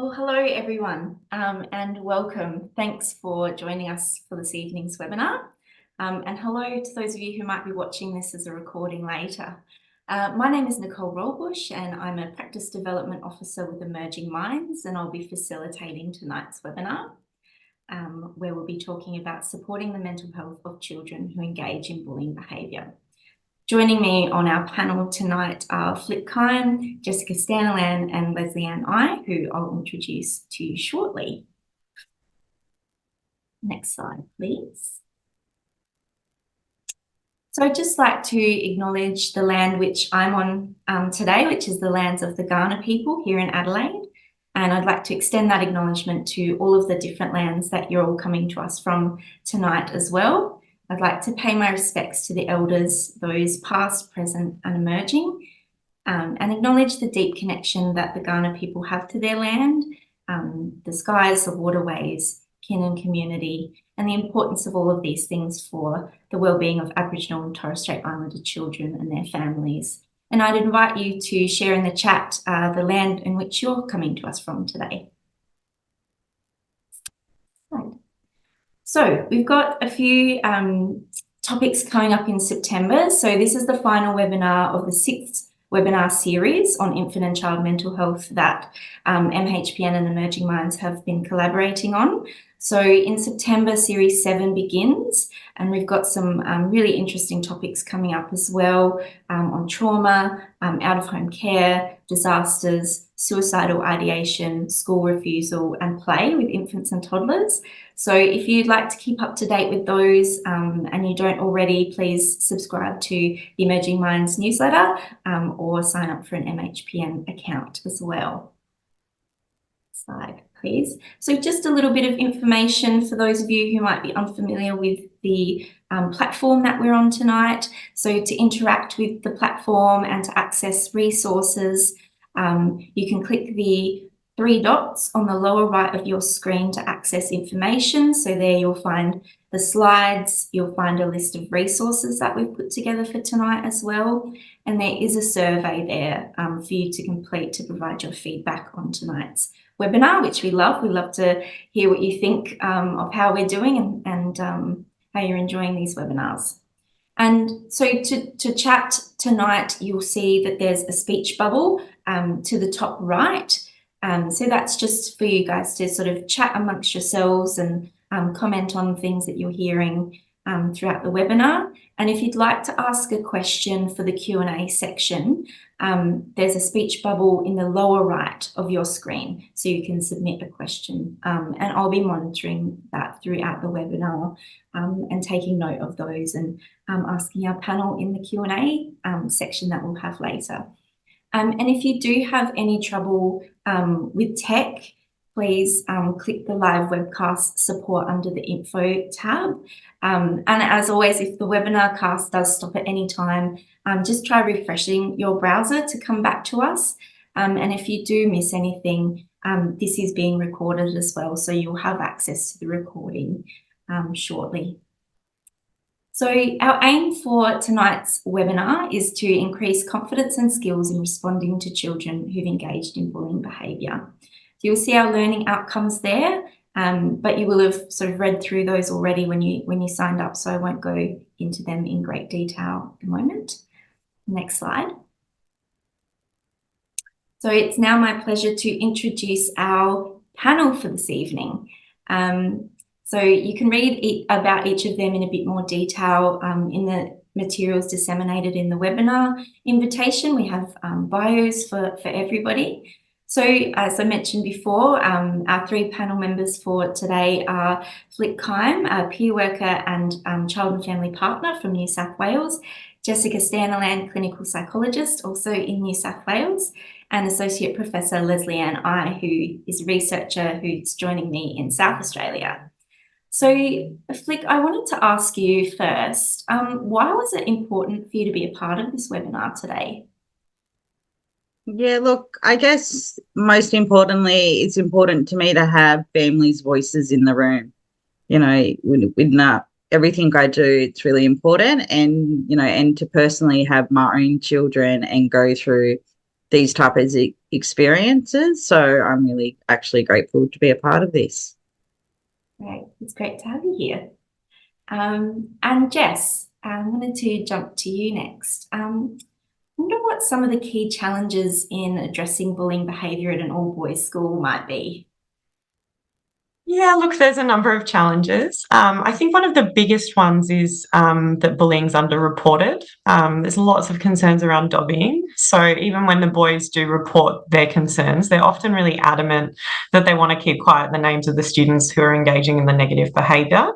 Well, hello everyone, and welcome. Thanks for joining us for this evening's webinar. And hello to those of you who might be watching this as a recording later. My name is Nicole Rollbush and I'm a Practice Development Officer with Emerging Minds, and I'll be facilitating tonight's webinar, where we'll be talking about supporting the mental health of children who engage in bullying behaviour. Joining me on our panel tonight are Flick Kine, Jessica Staniland and Lesley-Anne I, who I'll introduce to you shortly. Next slide, please. So I'd just like to acknowledge the land which I'm on today, which is the lands of the Kaurna people here in Adelaide. And I'd like to extend that acknowledgement to all of the different lands that you're all coming to us from tonight as well. I'd like to pay my respects to the elders, those past, present and emerging, and acknowledge the deep connection that the Kaurna people have to their land, the skies, the waterways, kin and community, and the importance of all of these things for the wellbeing of Aboriginal and Torres Strait Islander children and their families. And I'd invite you to share in the chat the land in which you're coming to us from today. Right. So we've got a few topics coming up in September. So this is the final webinar of the 6th webinar series on infant and child mental health that MHPN and Emerging Minds have been collaborating on. So in September, Series 7 begins, and we've got some really interesting topics coming up as well on trauma, out-of-home care, disasters, suicidal ideation, school refusal, and play with infants and toddlers. So if you'd like to keep up to date with those and you don't already, please subscribe to the Emerging Minds newsletter or sign up for an MHPN account as well. Slide, please. So just a little bit of information for those of you who might be unfamiliar with the platform that we're on tonight. So to interact with the platform and to access resources, you can click the 3 dots on the lower right of your screen to access information. So there you'll find the slides, you'll find a list of resources that we've put together for tonight as well. And there is a survey there for you to complete to provide your feedback on tonight's webinar, which we love. We love to hear what you think of how we're doing and how you're enjoying these webinars. And so to chat tonight, you'll see that there's a speech bubble to the top right. So that's just for you guys to sort of chat amongst yourselves and comment on things that you're hearing throughout the webinar. And if you'd like to ask a question for the Q&A section, there's a speech bubble in the lower right of your screen, so you can submit a question. And I'll be monitoring that throughout the webinar and taking note of those and asking our panel in the Q&A section that we'll have later. And if you do have any trouble with tech, please click the live webcast support under the info tab. And as always, if the webinar cast does stop at any time, just try refreshing your browser to come back to us. And if you do miss anything, this is being recorded as well, so you'll have access to the recording shortly. So our aim for tonight's webinar is to increase confidence and skills in responding to children who've engaged in bullying behaviour. So you'll see our learning outcomes there, but you will have sort of read through those already when you signed up, so I won't go into them in great detail at the moment. Next slide. So it's now my pleasure to introduce our panel for this evening. So you can read about each of them in a bit more detail in the materials disseminated in the webinar invitation. We have bios for everybody. So as I mentioned before, our 3 panel members for today are Flick Kine, a peer worker and child and family partner from New South Wales, Jessica Staniland, clinical psychologist, also in New South Wales, and Associate Professor Lesley-Anne I, who is a researcher who's joining me in South Australia. So, Flick, I wanted to ask you first, why was it important for you to be a part of this webinar today? Yeah, look, I guess most importantly, it's important to me to have families' voices in the room. You know, with everything I do, it's really important. And, you know, and to personally have my own children and go through these type of experiences. So I'm really actually grateful to be a part of this. Great. It's great to have you here. And Jess, I wanted to jump to you next. I wonder what some of the key challenges in addressing bullying behaviour at an all-boys school might be. Yeah, look, there's a number of challenges. I think one of the biggest ones is that bullying's underreported. There's lots of concerns around dobbing. So even when the boys do report their concerns, they're often really adamant that they want to keep quiet the names of the students who are engaging in the negative behaviour.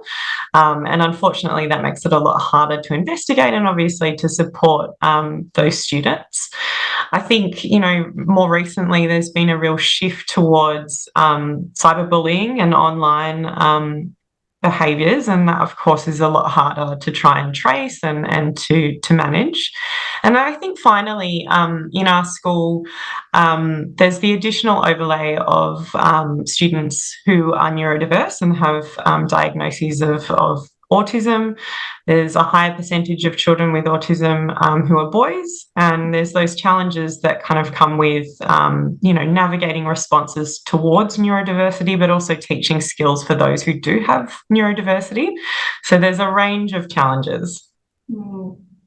And unfortunately, that makes it a lot harder to investigate and obviously to support those students. I think, more recently, there's been a real shift towards cyberbullying and online behaviours, and that, of course, is a lot harder to try and trace and to manage. And I think finally, in our school, there's the additional overlay of students who are neurodiverse and have diagnoses of autism. There's a higher percentage of children with autism who are boys, and there's those challenges that kind of come with, navigating responses towards neurodiversity, but also teaching skills for those who do have neurodiversity. So there's a range of challenges.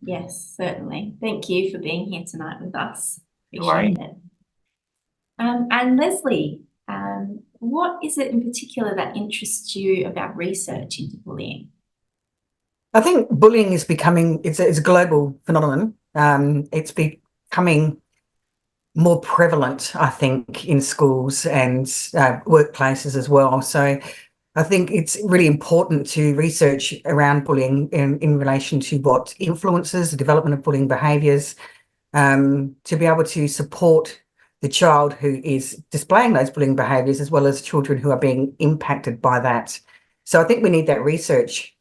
Yes, certainly. Thank you for being here tonight with us. Appreciate it. And Leslie, what is it in particular that interests you about research into bullying? I think bullying is becoming, it's a global phenomenon. It's becoming more prevalent, I think, in schools and workplaces as well. So I think it's really important to research around bullying in relation to what influences the development of bullying behaviours, to be able to support the child who is displaying those bullying behaviours, as well as children who are being impacted by that. So I think we need that research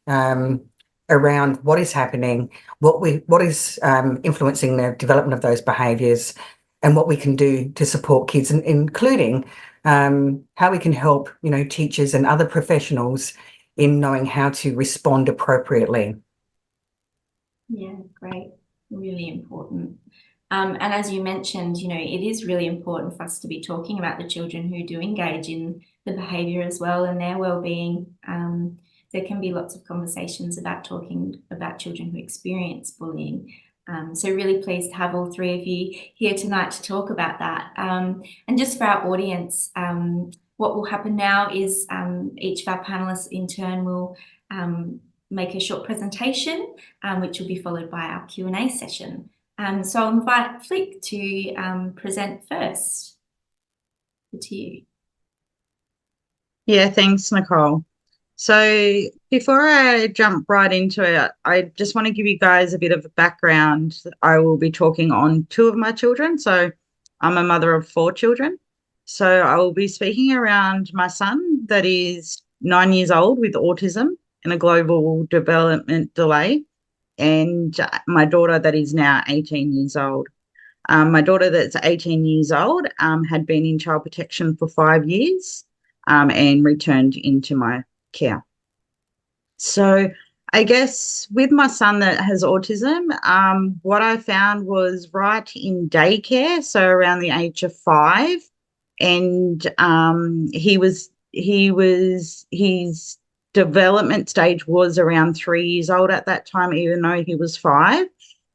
around what is happening, what is influencing the development of those behaviours, and what we can do to support kids, and including how we can help, teachers and other professionals in knowing how to respond appropriately. Yeah, great. Really important. And as you mentioned, it is really important for us to be talking about the children who do engage in the behaviour as well, and their well-being. There can be lots of conversations about talking about children who experience bullying. So really pleased to have all three of you here tonight to talk about that. And just for our audience, what will happen now is each of our panellists in turn will make a short presentation, which will be followed by our Q&A session. So I'll invite Flick to present first. Good to you. Yeah, thanks, Nicole. So before I jump right into it, I just want to give you guys a bit of a background. I will be talking on two of my children. So I'm a mother of 4 children. So I will be speaking around my son that is 9 years old with autism and a global development delay, and my daughter that is now 18 years old. My daughter that's 18 years old had been in child protection for 5 years and returned into my care. So I guess with my son that has autism, what I found was right in daycare, so around the age of 5, and his development stage was around 3 years old at that time, even though he was 5.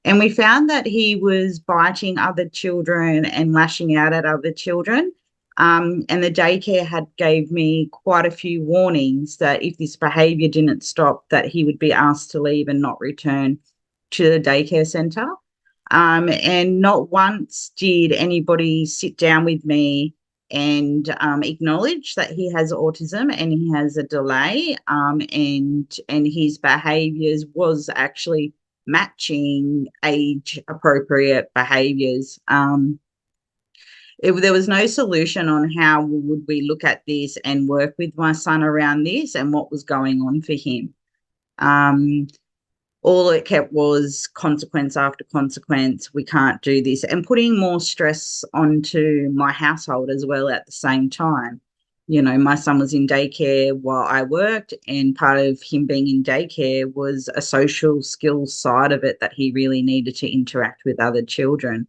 And we found that he was biting other children and lashing out at other children. And the daycare had gave me quite a few warnings that if this behaviour didn't stop, that he would be asked to leave and not return to the daycare centre. And not once did anybody sit down with me and acknowledge that he has autism and he has a delay, and his behaviours was actually matching age appropriate behaviours. There was no solution on how would we look at this and work with my son around this and what was going on for him. All it kept was consequence after consequence. We can't do this, and putting more stress onto my household as well at the same time. My son was in daycare while I worked, and part of him being in daycare was a social skills side of it that he really needed to interact with other children.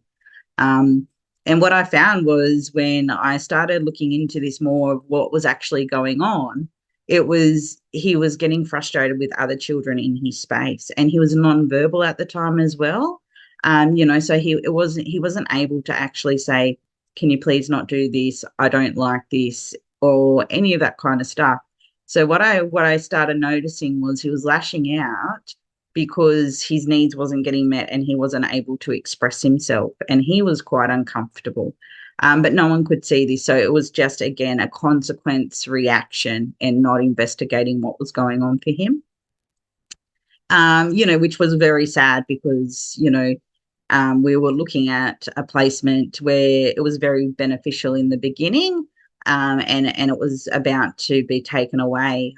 And what I found was when I started looking into this more of what was actually going on, it was he was getting frustrated with other children in his space, and he was nonverbal at the time as well. So he wasn't able to actually say, "Can you please not do this? I don't like this," or any of that kind of stuff. So what I started noticing was he was lashing out because his needs wasn't getting met and he wasn't able to express himself, and he was quite uncomfortable. But no one could see this, so it was just again a consequence reaction and not investigating what was going on for him. Which was very sad because we were looking at a placement where it was very beneficial in the beginning, and it was about to be taken away.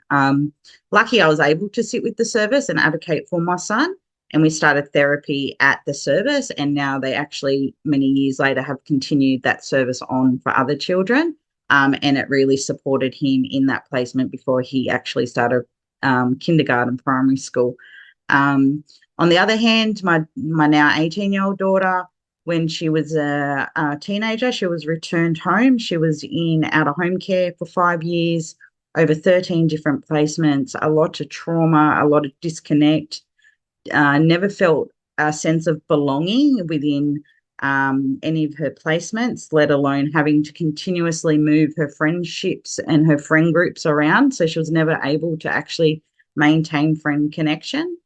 Lucky I was able to sit with the service and advocate for my son, and we started therapy at the service, and now they actually, many years later, have continued that service on for other children, and it really supported him in that placement before he actually started kindergarten, primary school. On the other hand, my now 18-year-old daughter, when she was a teenager, she was returned home. She was in out-of-home care for 5 years, over 13 different placements, a lot of trauma, a lot of disconnect, never felt a sense of belonging within any of her placements, let alone having to continuously move her friendships and her friend groups around. So she was never able to actually maintain friend connection.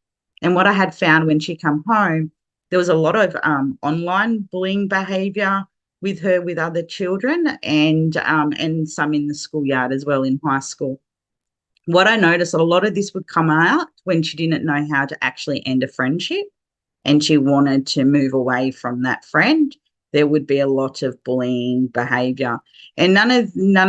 And what I had found when she come home, there was a lot of online bullying behaviour with her with other children, and some in the schoolyard as well in high school. What I noticed, a lot of this would come out when she didn't know how to actually end a friendship and she wanted to move away from that friend. There would be a lot of bullying behaviour, and none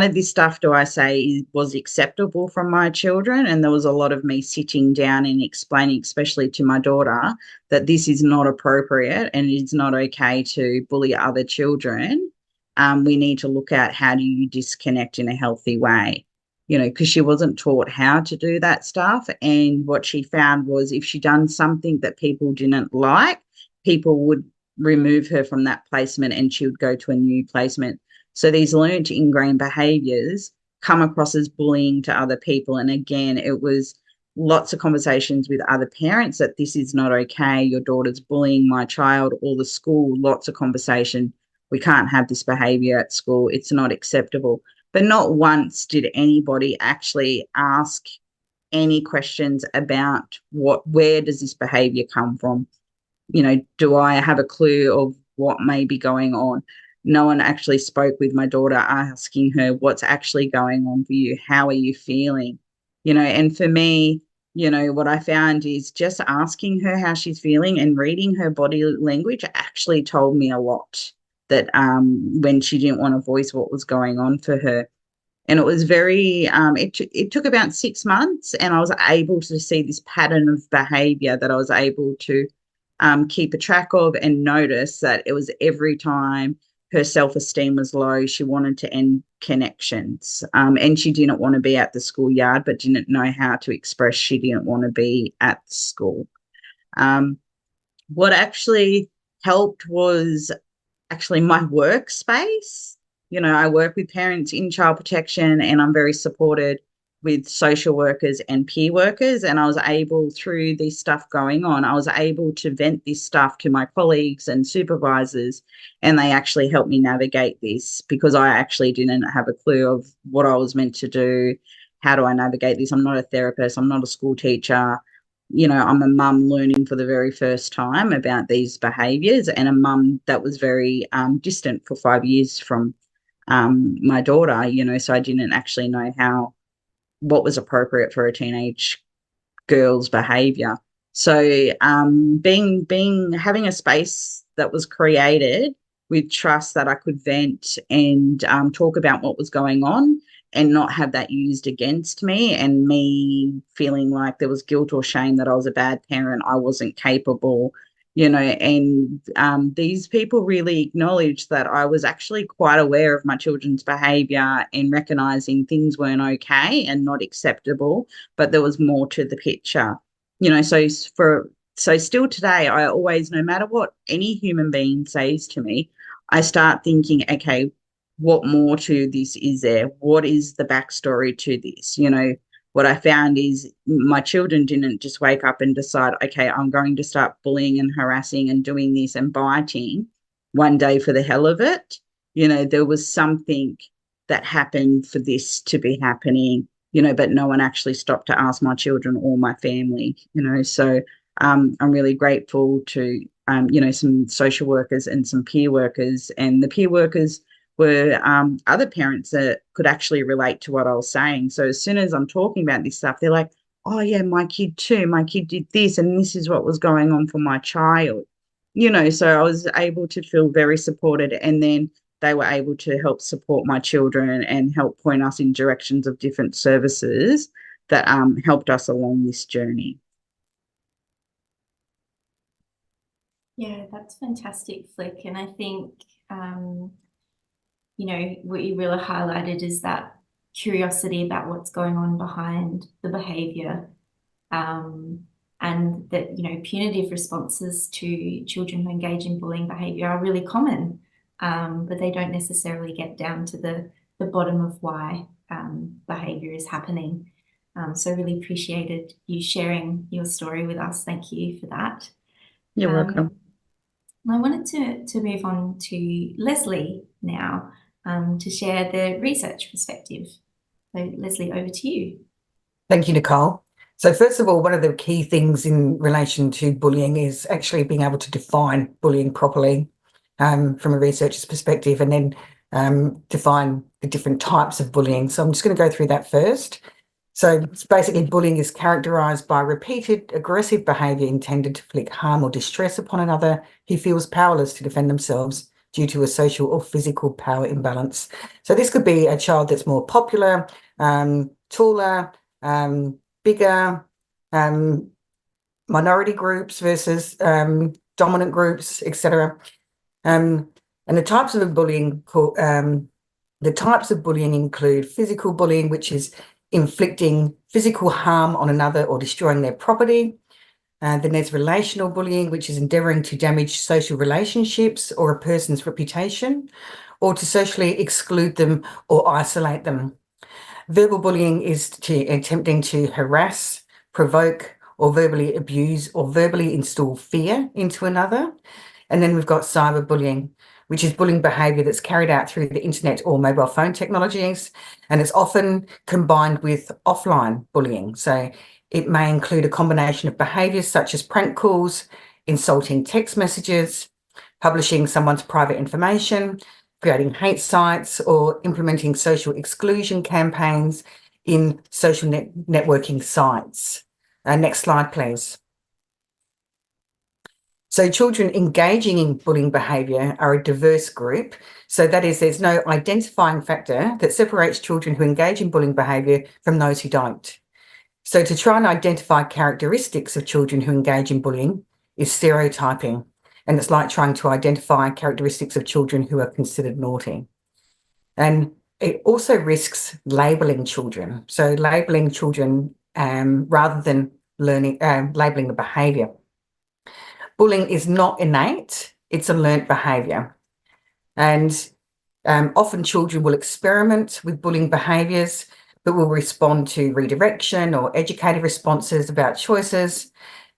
of this stuff, do I say, was acceptable from my children. And there was a lot of me sitting down and explaining, especially to my daughter, that this is not appropriate and it's not okay to bully other children. We need to look at how do you disconnect in a healthy way, because she wasn't taught how to do that stuff. And what she found was if she done something that people didn't like, people would remove her from that placement and she would go to a new placement. So these learned ingrained behaviours come across as bullying to other people. And again, it was lots of conversations with other parents that this is not okay. Your daughter's bullying my child, or the school, lots of conversation. We can't have this behaviour at school. It's not acceptable. But not once did anybody actually ask any questions about where does this behaviour come from? Do I have a clue of what may be going on? No one actually spoke with my daughter asking her what's actually going on for you. How are you feeling? And for me, what I found is just asking her how she's feeling and reading her body language actually told me a lot, that when she didn't want to voice what was going on for her. And it was very, it took about 6 months, and I was able to see this pattern of behaviour that I was able to keep a track of, and notice that it was every time her self-esteem was low, she wanted to end connections, and she didn't want to be at the schoolyard, but didn't know how to express she didn't want to be at the school. What actually helped was actually my workspace. I work with parents in child protection, and I'm very supported with social workers and peer workers. And I was able, through this stuff going on, I was able to vent this stuff to my colleagues and supervisors, and they actually helped me navigate this, because I actually didn't have a clue of what I was meant to do. How do I navigate this? I'm not a therapist. I'm not a school teacher. I'm a mum learning for the very first time about these behaviours, and a mum that was very distant for 5 years from my daughter, so I didn't actually know what was appropriate for a teenage girl's behaviour. So having a space that was created with trust, that I could vent and talk about what was going on, and not have that used against me, and me feeling like there was guilt or shame that I was a bad parent, I wasn't capable, and these people really acknowledged that I was actually quite aware of my children's behaviour and recognising things weren't okay and not acceptable, but there was more to the picture. So still today, I always, no matter what any human being says to me, I start thinking, okay, what more to this is there? What is the backstory to this? You know, what I found is my children didn't just wake up and decide, okay, I'm going to start bullying and harassing and doing this and biting one day for the hell of it. You know, there was something that happened for this to be happening, you know, but no one actually stopped to ask my children or my family, you know. So I'm really grateful to, you know, some social workers and some peer workers, and the peer workers were other parents that could actually relate to what I was saying. So as soon as I'm talking about this stuff, they're like, oh, yeah, my kid too. My kid did this, and this is what was going on for my child. You know, so I was able to feel very supported, and then they were able to help support my children and help point us in directions of different services that helped us along this journey. Yeah, that's fantastic, Flick. And I think, you know, what you really highlighted is that curiosity about what's going on behind the behaviour, and that, you know, punitive responses to children who engage in bullying behaviour are really common, but they don't necessarily get down to the bottom of why behaviour is happening. So I really appreciated you sharing your story with us. Thank you for that. You're welcome. I wanted to move on to Leslie now, to share the research perspective. So Leslie, over to you. Thank you, Nicole. So first of all, one of the key things in relation to bullying is actually being able to define bullying properly, from a researcher's perspective, and then define the different types of bullying. So I'm just going to go through that first. So basically, bullying is characterised by repeated aggressive behaviour intended to inflict harm or distress upon another who feels powerless to defend themselves due to a social or physical power imbalance. So this could be a child that's more popular, taller, bigger, minority groups versus dominant groups, etc. And the types of bullying include physical bullying, which is inflicting physical harm on another or destroying their property. Then there's relational bullying, which is endeavouring to damage social relationships or a person's reputation, or to socially exclude them or isolate them. Verbal bullying is attempting to harass, provoke, or verbally abuse or verbally instill fear into another. And then we've got cyberbullying, which is bullying behaviour that's carried out through the internet or mobile phone technologies, and it's often combined with offline bullying. So it may include a combination of behaviours such as prank calls, insulting text messages, publishing someone's private information, creating hate sites, or implementing social exclusion campaigns in social networking sites. Next slide, please. So children engaging in bullying behaviour are a diverse group. So that is, there's no identifying factor that separates children who engage in bullying behaviour from those who don't. So to try and identify characteristics of children who engage in bullying is stereotyping. And it's like trying to identify characteristics of children who are considered naughty. And it also risks labelling children. So labelling children rather than labelling the behaviour. Bullying is not innate, it's a learnt behaviour. And often children will experiment with bullying behaviours, but will respond to redirection or educated responses about choices,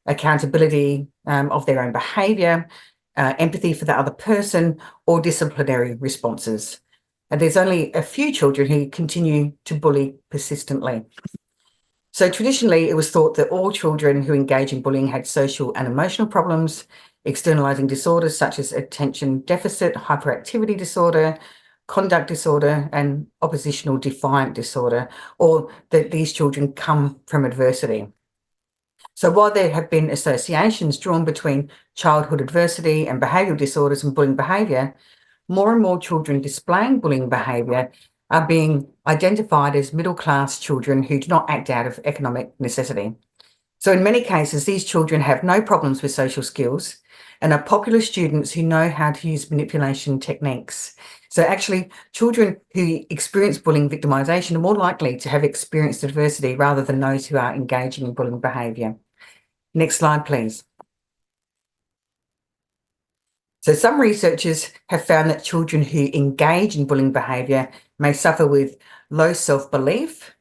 accountability of their own behaviour, empathy for the other person, or disciplinary responses. And there's only a few children who continue to bully persistently. So traditionally, it was thought that all children who engage in bullying had social and emotional problems, externalizing disorders such as attention deficit hyperactivity disorder, conduct disorder, and oppositional defiant disorder, or that these children come from adversity. So while there have been associations drawn between childhood adversity and behavioural disorders and bullying behaviour, more and more children displaying bullying behaviour are being identified as middle-class children who do not act out of economic necessity. So in many cases, these children have no problems with social skills and are popular students who know how to use manipulation techniques. So actually, children who experience bullying victimisation are more likely to have experienced adversity rather than those who are engaging in bullying behaviour. Next slide, please. So some researchers have found that children who engage in bullying behaviour may suffer with low self-belief,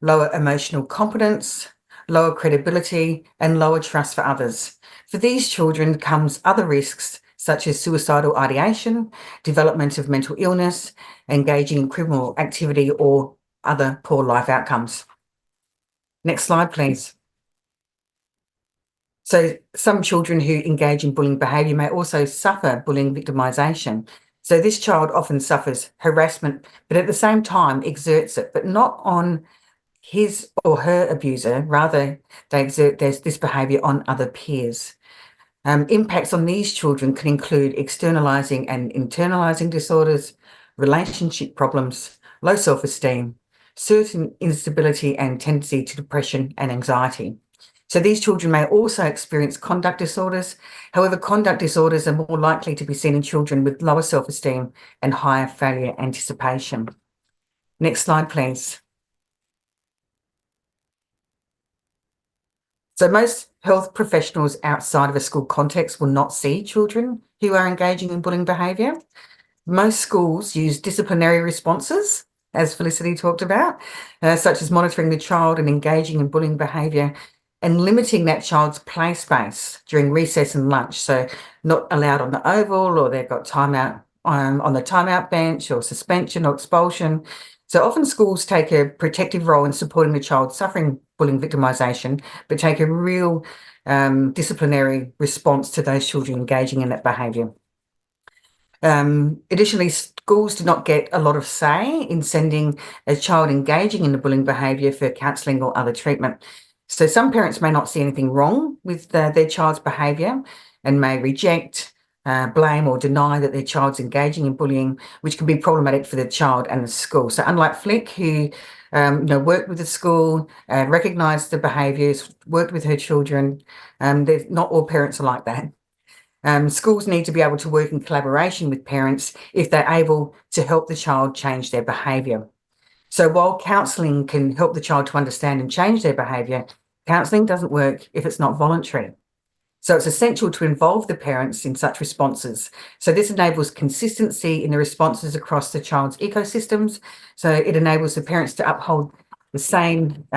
lower emotional competence, lower credibility, and lower trust for others. For these children comes other risks such as suicidal ideation, development of mental illness, engaging in criminal activity, or other poor life outcomes. Next slide, please. So some children who engage in bullying behaviour may also suffer bullying victimisation. So this child often suffers harassment, but at the same time exerts it, but not on his or her abuser, rather they exert this behaviour on other peers. Impacts on these children can include externalising and internalising disorders, relationship problems, low self-esteem, certain instability and tendency to depression and anxiety. So these children may also experience conduct disorders. However, conduct disorders are more likely to be seen in children with lower self-esteem and higher failure anticipation. Next slide, please. So most health professionals outside of a school context will not see children who are engaging in bullying behaviour. Most schools use disciplinary responses, as Felicity talked about, such as monitoring the child and engaging in bullying behaviour and limiting that child's play space during recess and lunch. So not allowed on the oval, or they've got timeout on the timeout bench, or suspension or expulsion. So often schools take a protective role in supporting the child suffering bullying victimisation, but take a real disciplinary response to those children engaging in that behaviour. Additionally, schools do not get a lot of say in sending a child engaging in the bullying behaviour for counselling or other treatment. So some parents may not see anything wrong with their child's behaviour and may reject, blame or deny that their child's engaging in bullying, which can be problematic for the child and the school. So unlike Flick, who worked with the school, recognised the behaviours, worked with her children, not all parents are like that. Schools need to be able to work in collaboration with parents if they're able to help the child change their behaviour. So while counselling can help the child to understand and change their behaviour, counselling doesn't work if it's not voluntary. So it's essential to involve the parents in such responses. So this enables consistency in the responses across the child's ecosystems. So it enables the parents to uphold the same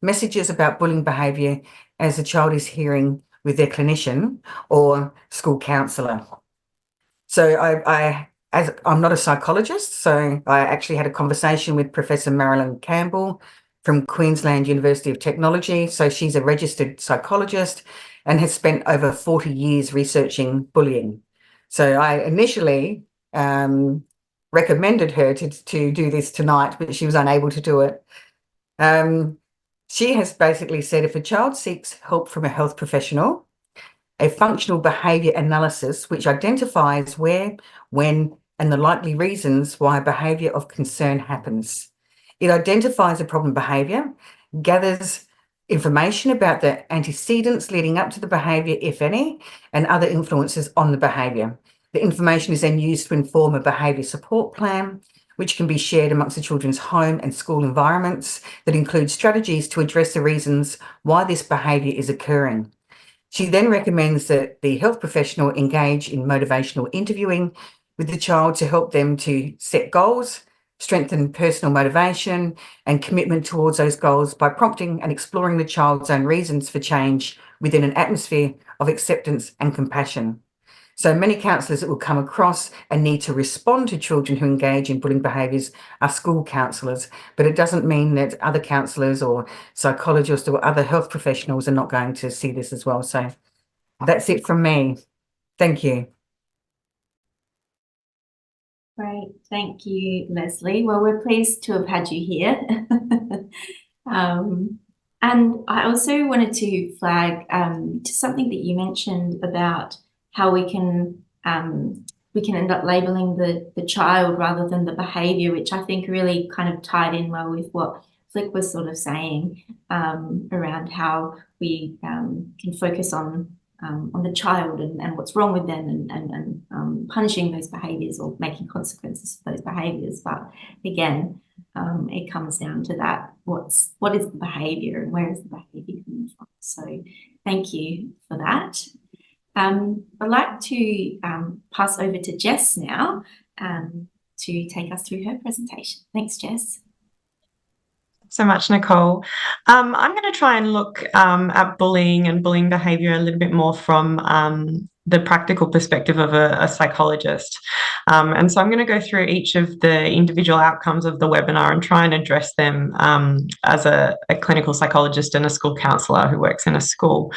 messages about bullying behaviour as the child is hearing with their clinician or school counsellor. So I'm not a psychologist, so I actually had a conversation with Professor Marilyn Campbell from Queensland University of Technology. So she's a registered psychologist and has spent over 40 years researching bullying. So I initially recommended her to do this tonight, but she was unable to do it. She has basically said if a child seeks help from a health professional, a functional behaviour analysis which identifies where, when, and the likely reasons why a behaviour of concern happens. It identifies a problem behaviour, gathers information about the antecedents leading up to the behaviour, if any, and other influences on the behaviour. The information is then used to inform a behaviour support plan, which can be shared amongst the children's home and school environments that include strategies to address the reasons why this behaviour is occurring. She then recommends that the health professional engage in motivational interviewing with the child to help them to set goals, strengthen personal motivation and commitment towards those goals by prompting and exploring the child's own reasons for change within an atmosphere of acceptance and compassion. So many counsellors that will come across and need to respond to children who engage in bullying behaviours are school counsellors, but it doesn't mean that other counsellors or psychologists or other health professionals are not going to see this as well. So that's it from me. Thank you. Great, thank you, Leslie. Well, we're pleased to have had you here. And I also wanted to flag to something that you mentioned about how we can end up labeling the child rather than the behaviour, which I think really kind of tied in well with what Flick was sort of saying around how we can focus on the child and what's wrong with them and punishing those behaviours or making consequences for those behaviours. But again, it comes down to that, what is the behaviour and where is the behaviour coming from? So thank you for that. I'd like to pass over to Jess now to take us through her presentation. Thanks, Jess. So much, Nicole. I'm going to try and look at bullying and bullying behaviour a little bit more from the practical perspective of a psychologist. And so I'm going to go through each of the individual outcomes of the webinar and try and address them as a clinical psychologist and a school counsellor who works in a school.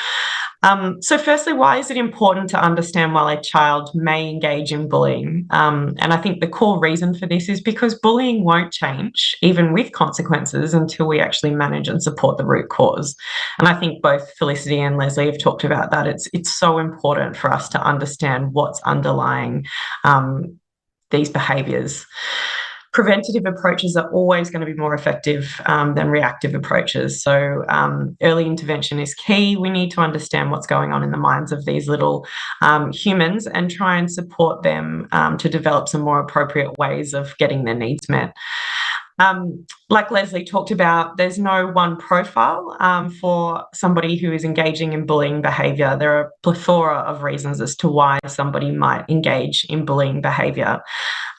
So firstly, why is it important to understand why a child may engage in bullying? And I think the core reason for this is because bullying won't change, even with consequences, until we actually manage and support the root cause. And I think both Felicity and Leslie have talked about that. It's so important for us to understand what's underlying these behaviours. Preventative approaches are always going to be more effective than reactive approaches. So early intervention is key. We need to understand what's going on in the minds of these little humans and try and support them to develop some more appropriate ways of getting their needs met. Like Leslie talked about, there's no one profile for somebody who is engaging in bullying behaviour. There are a plethora of reasons as to why somebody might engage in bullying behaviour.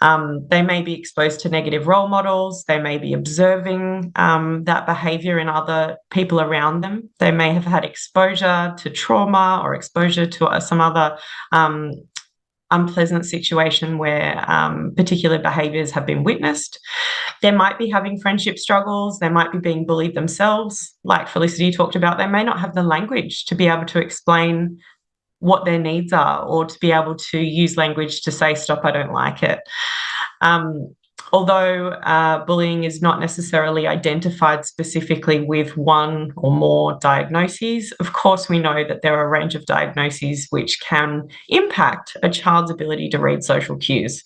They may be exposed to negative role models. They may be observing that behaviour in other people around them. They may have had exposure to trauma or exposure to some other unpleasant situation where particular behaviours have been witnessed. They might be having friendship struggles. They might be being bullied themselves. Like Felicity talked about, they may not have the language to be able to explain what their needs are or to be able to use language to say, stop, I don't like it. Although bullying is not necessarily identified specifically with one or more diagnoses, of course we know that there are a range of diagnoses which can impact a child's ability to read social cues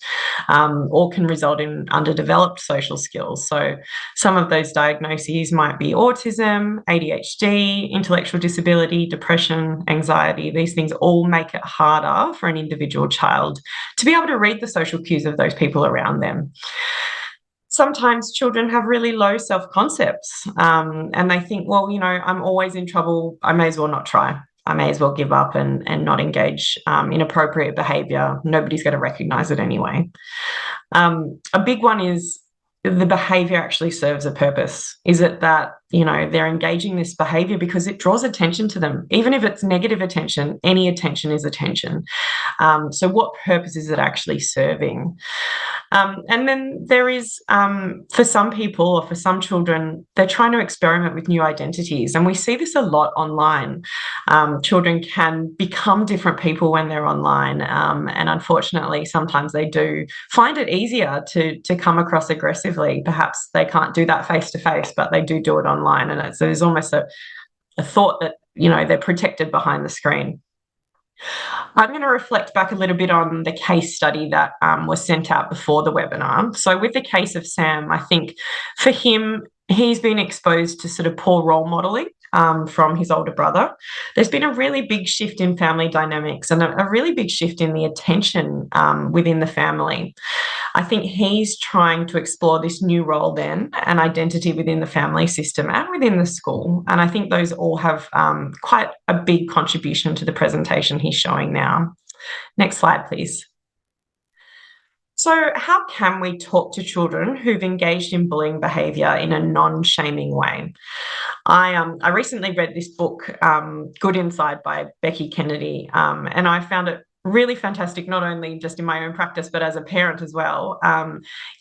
or can result in underdeveloped social skills. So some of those diagnoses might be autism, ADHD, intellectual disability, depression, anxiety. These things all make it harder for an individual child to be able to read the social cues of those people around them. Sometimes children have really low self-concepts and they think, well, you know, I'm always in trouble. I may as well not try. I may as well give up and not engage in appropriate behaviour. Nobody's going to recognise it anyway. A big one is the behaviour actually serves a purpose. Is it that, you know, they're engaging this behaviour because it draws attention to them? Even if it's negative attention, any attention is attention. So what purpose is it actually serving? And then there is, for some people or for some children, they're trying to experiment with new identities. And we see this a lot online. Children can become different people when they're online. And unfortunately, sometimes they do find it easier to come across aggressively. Perhaps they can't do that face-to-face, but they do it online. And there's almost a thought that, you know, they're protected behind the screen. I'm going to reflect back a little bit on the case study that was sent out before the webinar. So with the case of Sam, I think for him, he's been exposed to sort of poor role modelling from his older brother. There's been a really big shift in family dynamics and a really big shift in the attention within the family. I think he's trying to explore this new role then and identity within the family system and within the school. And I think those all have quite a big contribution to the presentation he's showing now. Next slide, please. So how can we talk to children who've engaged in bullying behaviour in a non-shaming way? I recently read this book, Good Inside by Becky Kennedy, and I found it really fantastic, not only just in my own practice, but as a parent as well,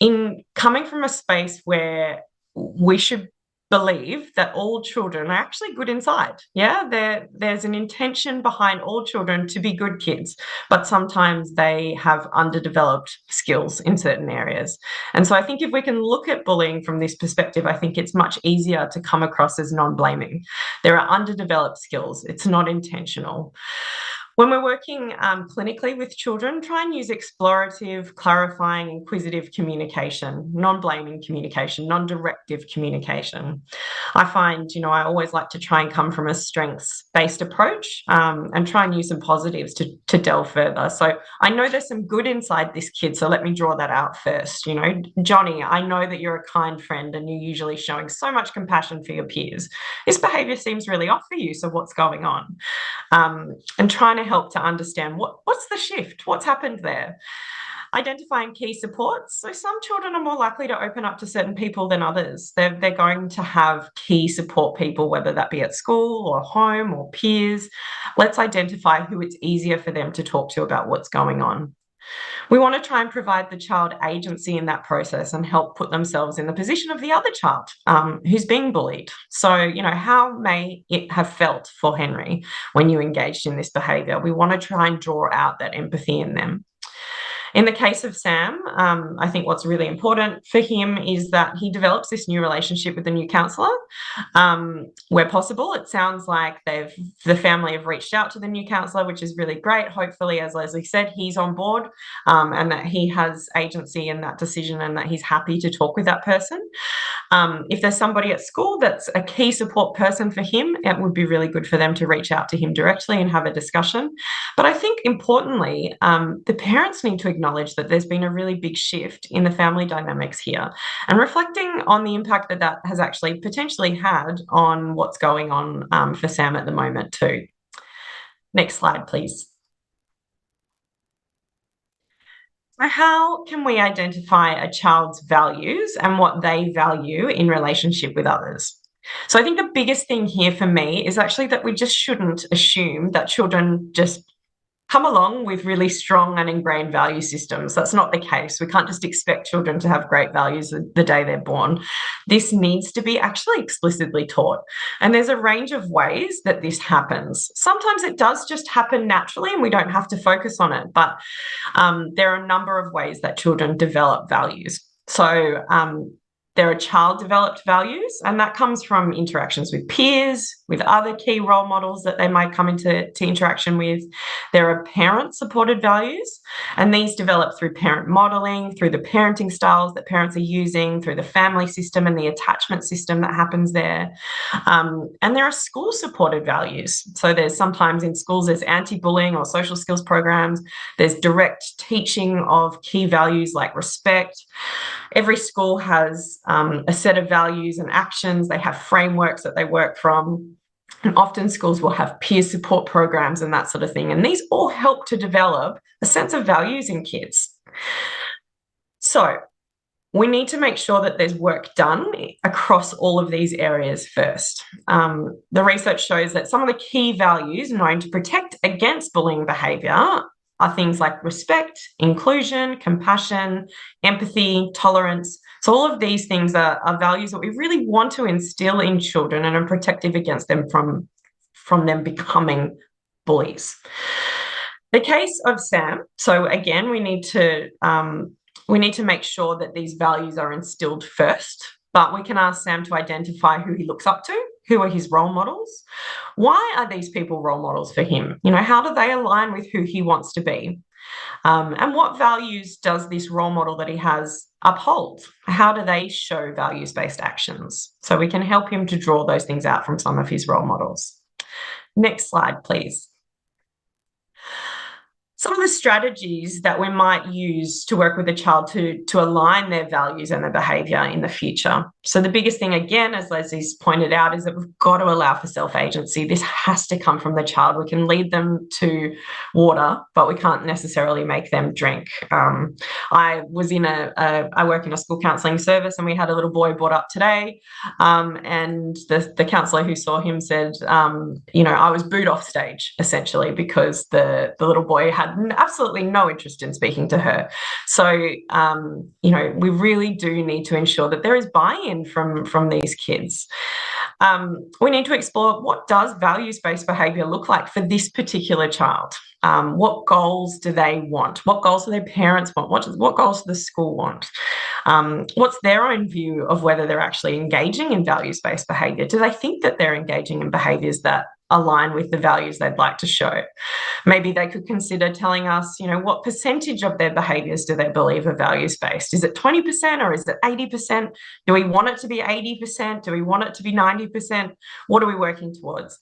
in coming from a space where we should believe that all children are actually good inside. Yeah, there's an intention behind all children to be good kids, but sometimes they have underdeveloped skills in certain areas. And so I think if we can look at bullying from this perspective, I think it's much easier to come across as non-blaming. There are underdeveloped skills. It's not intentional. When we're working clinically with children, try and use explorative, clarifying, inquisitive communication, non-blaming communication, non-directive communication. I find, you know, I always like to try and come from a strengths-based approach and try and use some positives to delve further. So I know there's some good inside this kid, so let me draw that out first. You know, Johnny, I know that you're a kind friend and you're usually showing so much compassion for your peers. This behaviour seems really off for you, so what's going on? And trying to help to understand what's the shift, what's happened there. Identifying key supports. So some children are more likely to open up to certain people than others. They're going to have key support people, whether that be at school or home or peers. Let's identify who it's easier for them to talk to about what's going on. We want to try and provide the child agency in that process and help put themselves in the position of the other child who's being bullied. So, you know, how may it have felt for Henry when you engaged in this behaviour? We want to try and draw out that empathy in them. In the case of Sam, I think what's really important for him is that he develops this new relationship with the new counsellor. Where possible, it sounds like the family have reached out to the new counsellor, which is really great. Hopefully, as Leslie said, he's on board and that he has agency in that decision and that he's happy to talk with that person. If there's somebody at school that's a key support person for him, it would be really good for them to reach out to him directly and have a discussion. But I think importantly, the parents need to acknowledge that there's been a really big shift in the family dynamics here and reflecting on the impact that that has actually potentially had on what's going on for Sam at the moment too. Next slide, please. So how can we identify a child's values and what they value in relationship with others? So I think the biggest thing here for me is actually that we just shouldn't assume that children just come along with really strong and ingrained value systems. That's not the case. We can't just expect children to have great values the day they're born. This needs to be actually explicitly taught. And there's a range of ways that this happens. Sometimes it does just happen naturally and we don't have to focus on it, but there are a number of ways that children develop values. So there are child-developed values, and that comes from interactions with peers, with other key role models that they might come into interaction with. There are parent-supported values, and these develop through parent modelling, through the parenting styles that parents are using, through the family system and the attachment system that happens there. And there are school-supported values. So there's sometimes in schools there's anti-bullying or social skills programs. There's direct teaching of key values like respect. Every school has a set of values and actions. They have frameworks that they work from. And often schools will have peer support programs and that sort of thing. And these all help to develop a sense of values in kids. So we need to make sure that there's work done across all of these areas first. The research shows that some of the key values known to protect against bullying behaviour are things like respect, inclusion, compassion, empathy, tolerance. So all of these things are values that we really want to instill in children and are protective against them from them becoming bullies. The case of Sam, so again, we need to make sure that these values are instilled first, but we can ask Sam to identify who he looks up to, who are his role models. Why are these people role models for him? You know, how do they align with who he wants to be? And what values does this role model that he has uphold? How do they show values-based actions? So we can help him to draw those things out from some of his role models. Next slide, please. Some of the strategies that we might use to work with a child to align their values and their behaviour in the future. So the biggest thing, again, as Leslie's pointed out, is that we've got to allow for self-agency. This has to come from the child. We can lead them to water, but we can't necessarily make them drink. I work in a school counselling service, and we had a little boy brought up today, and the counsellor who saw him said, I was booed off stage, essentially, because the little boy had absolutely no interest in speaking to her. So, we really do need to ensure that there is buy-in from these kids. We need to explore, what does values-based behaviour look like for this particular child? What goals do they want? What goals do their parents want? What goals does the school want? What's their own view of whether they're actually engaging in values-based behaviour? Do they think that they're engaging in behaviours that align with the values they'd like to show? Maybe they could consider telling us, what percentage of their behaviours do they believe are values-based? Is it 20% or is it 80%? Do we want it to be 80%? Do we want it to be 90%? What are we working towards?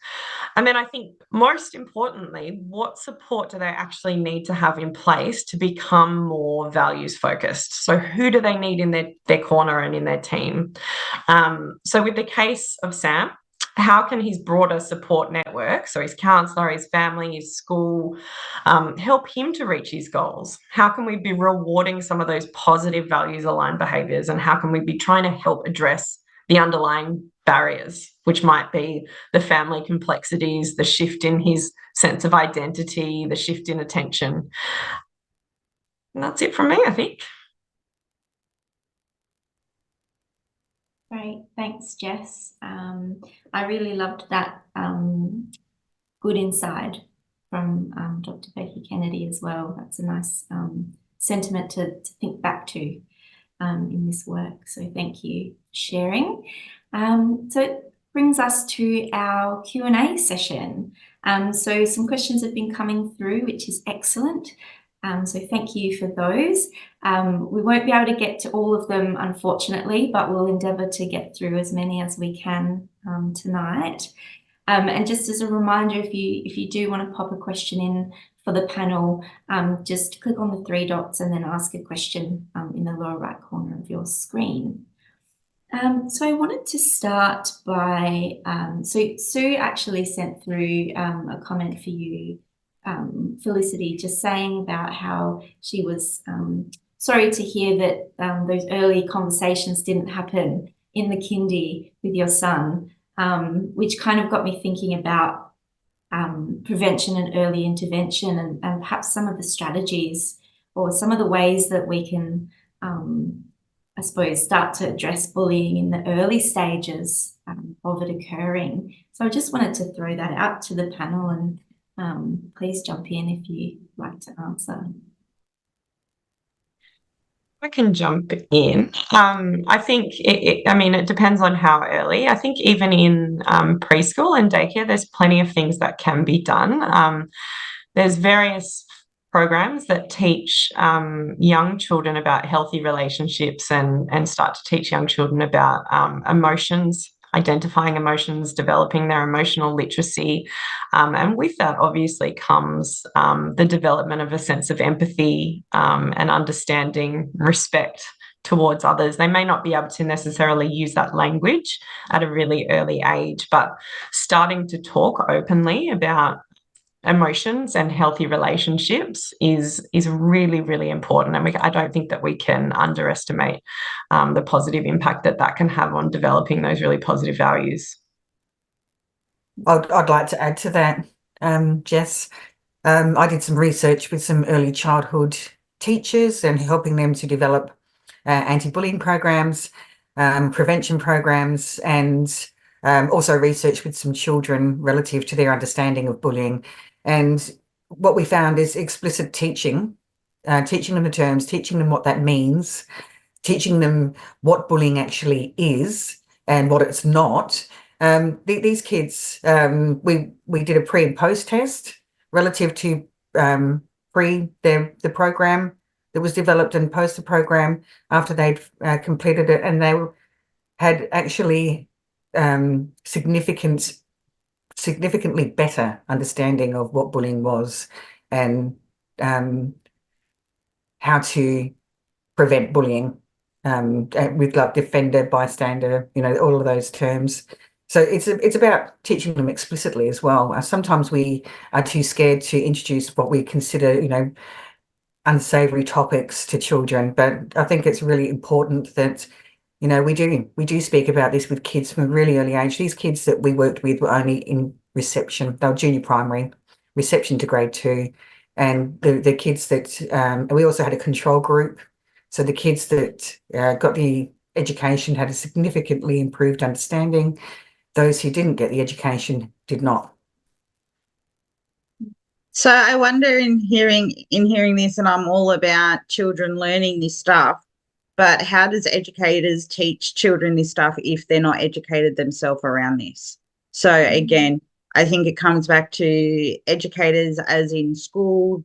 And then I think most importantly, what support do they actually need to have in place to become more values-focused? So who do they need in their corner and in their team? So with the case of Sam, how can his broader support network, so his counsellor, his family, his school, help him to reach his goals? How can we be rewarding some of those positive values aligned behaviours, and how can we be trying to help address the underlying barriers, which might be the family complexities, the shift in his sense of identity, the shift in attention? And that's it from me, I think. Great, thanks, Jess. I really loved that good insight from Dr. Becky Kennedy as well. That's a nice sentiment to think back to in this work. So thank you for sharing. So it brings us to our Q&A session. So some questions have been coming through, which is excellent. So thank you for those. We won't be able to get to all of them, unfortunately, but we'll endeavour to get through as many as we can tonight. And just as a reminder, if you do want to pop a question in for the panel, just click on the three dots and then ask a question in the lower right corner of your screen. So I wanted to start by, so Sue actually sent through a comment for you, Felicity, just saying about how she was sorry to hear that those early conversations didn't happen in the kindy with your son, which kind of got me thinking about prevention and early intervention, and perhaps some of the strategies or some of the ways that we can, I suppose, start to address bullying in the early stages of it occurring. So I just wanted to throw that out to the panel, and please jump in if you'd like to answer. I can jump in. I think it depends on how early. I think even in preschool and daycare, there's plenty of things that can be done. There's various programs that teach young children about healthy relationships and start to teach young children about emotions, identifying emotions, developing their emotional literacy. And with that, obviously, comes the development of a sense of empathy and understanding, respect towards others. They may not be able to necessarily use that language at a really early age, but starting to talk openly about emotions and healthy relationships is really, really important. And I don't think that we can underestimate the positive impact that can have on developing those really positive values. I'd like to add to that, Jess. I did some research with some early childhood teachers and helping them to develop anti-bullying programs, prevention programs, and also research with some children relative to their understanding of bullying. And what we found is explicit teaching, teaching them the terms, teaching them what that means, teaching them what bullying actually is and what it's not. These kids, we did a pre and post test relative to the program that was developed and post the program after they'd completed it, and they had actually significantly better understanding of what bullying was and how to prevent bullying with like defender, bystander, all of those terms. So it's about teaching them explicitly as well. Sometimes we are too scared to introduce what we consider, unsavory topics to children, but I think it's really important that we do speak about this with kids from a really early age. These kids that we worked with were only in reception; they were junior primary, reception to grade 2, and the kids that and we also had a control group. So the kids that got the education had a significantly improved understanding. Those who didn't get the education did not. So I wonder, in hearing this, and I'm all about children learning this stuff, but how does educators teach children this stuff if they're not educated themselves around this? So again, I think it comes back to educators as in school,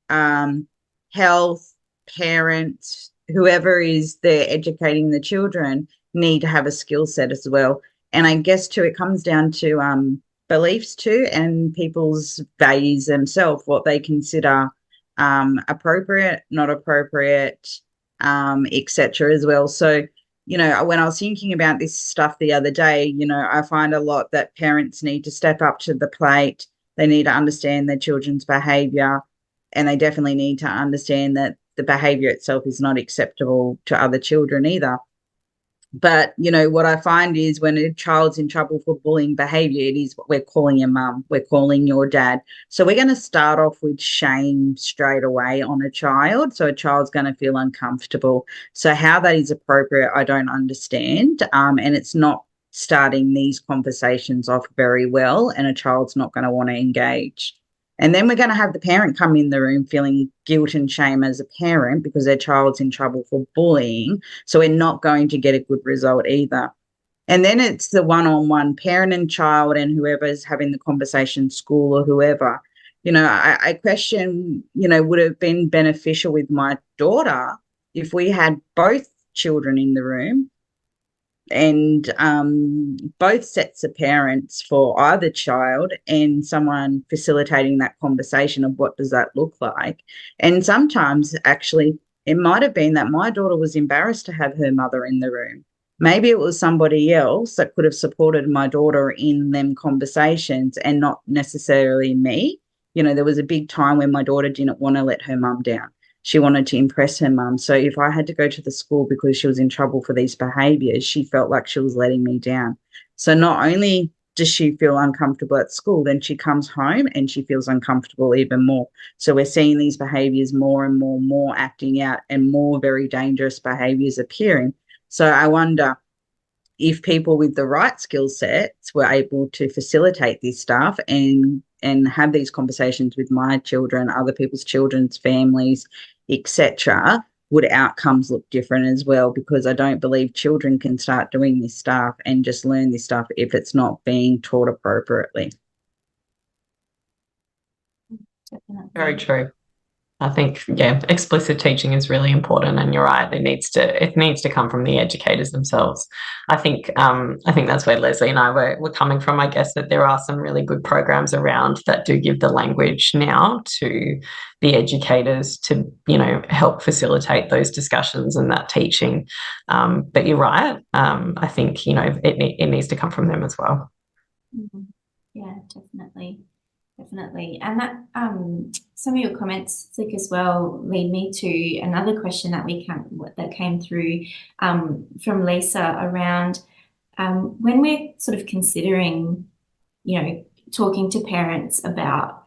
health, parents, whoever is there educating the children need to have a skill set as well. And I guess too, it comes down to beliefs too, and people's values themselves, what they consider appropriate, not appropriate, etc. as well. So you know, when I was thinking about this stuff the other day, you know, I find a lot that parents need to step up to the plate. They need to understand their children's behaviour, and they definitely need to understand that the behaviour itself is not acceptable to other children either. But, you know, what I find is when a child's in trouble for bullying behaviour, it is we're calling your mum, we're calling your dad. So we're going to start off with shame straight away on a child. So a child's going to feel uncomfortable. So how that is appropriate, I don't understand. And it's not starting these conversations off very well, and a child's not going to want to engage. And then we're going to have the parent come in the room feeling guilt and shame as a parent because their child's in trouble for bullying. So we're not going to get a good result either. And then it's the one-on-one parent and child and whoever's having the conversation, school or whoever. You know, I question, you know, would it have been beneficial with my daughter if we had both children in the room and both sets of parents for either child and someone facilitating that conversation of what does that look like. And sometimes actually it might have been that my daughter was embarrassed to have her mother in the room. Maybe it was somebody else that could have supported my daughter in them conversations and not necessarily me. You know, there was a big time when my daughter didn't want to let her mum down. She wanted to impress her mum. So if I had to go to the school because she was in trouble for these behaviours, she felt like she was letting me down. So not only does she feel uncomfortable at school, then she comes home and she feels uncomfortable even more. So we're seeing these behaviours more and more acting out and more very dangerous behaviours appearing. So I wonder if people with the right skill sets were able to facilitate this stuff and have these conversations with my children, other people's children's families, etc., would outcomes look different as well? Because I don't believe children can start doing this stuff and just learn this stuff if it's not being taught appropriately. Definitely. Very true. I think, yeah, explicit teaching is really important, and you're right. It needs to come from the educators themselves. I think that's where Leslie and I were coming from. I guess that there are some really good programs around that do give the language now to the educators to, you know, help facilitate those discussions and that teaching. But you're right. I think, you know, it needs to come from them as well. Mm-hmm. Yeah, definitely. Definitely. And that some of your comments, Flick, as well, lead me to another question that came through from Lisa around when we're sort of considering, you know, talking to parents about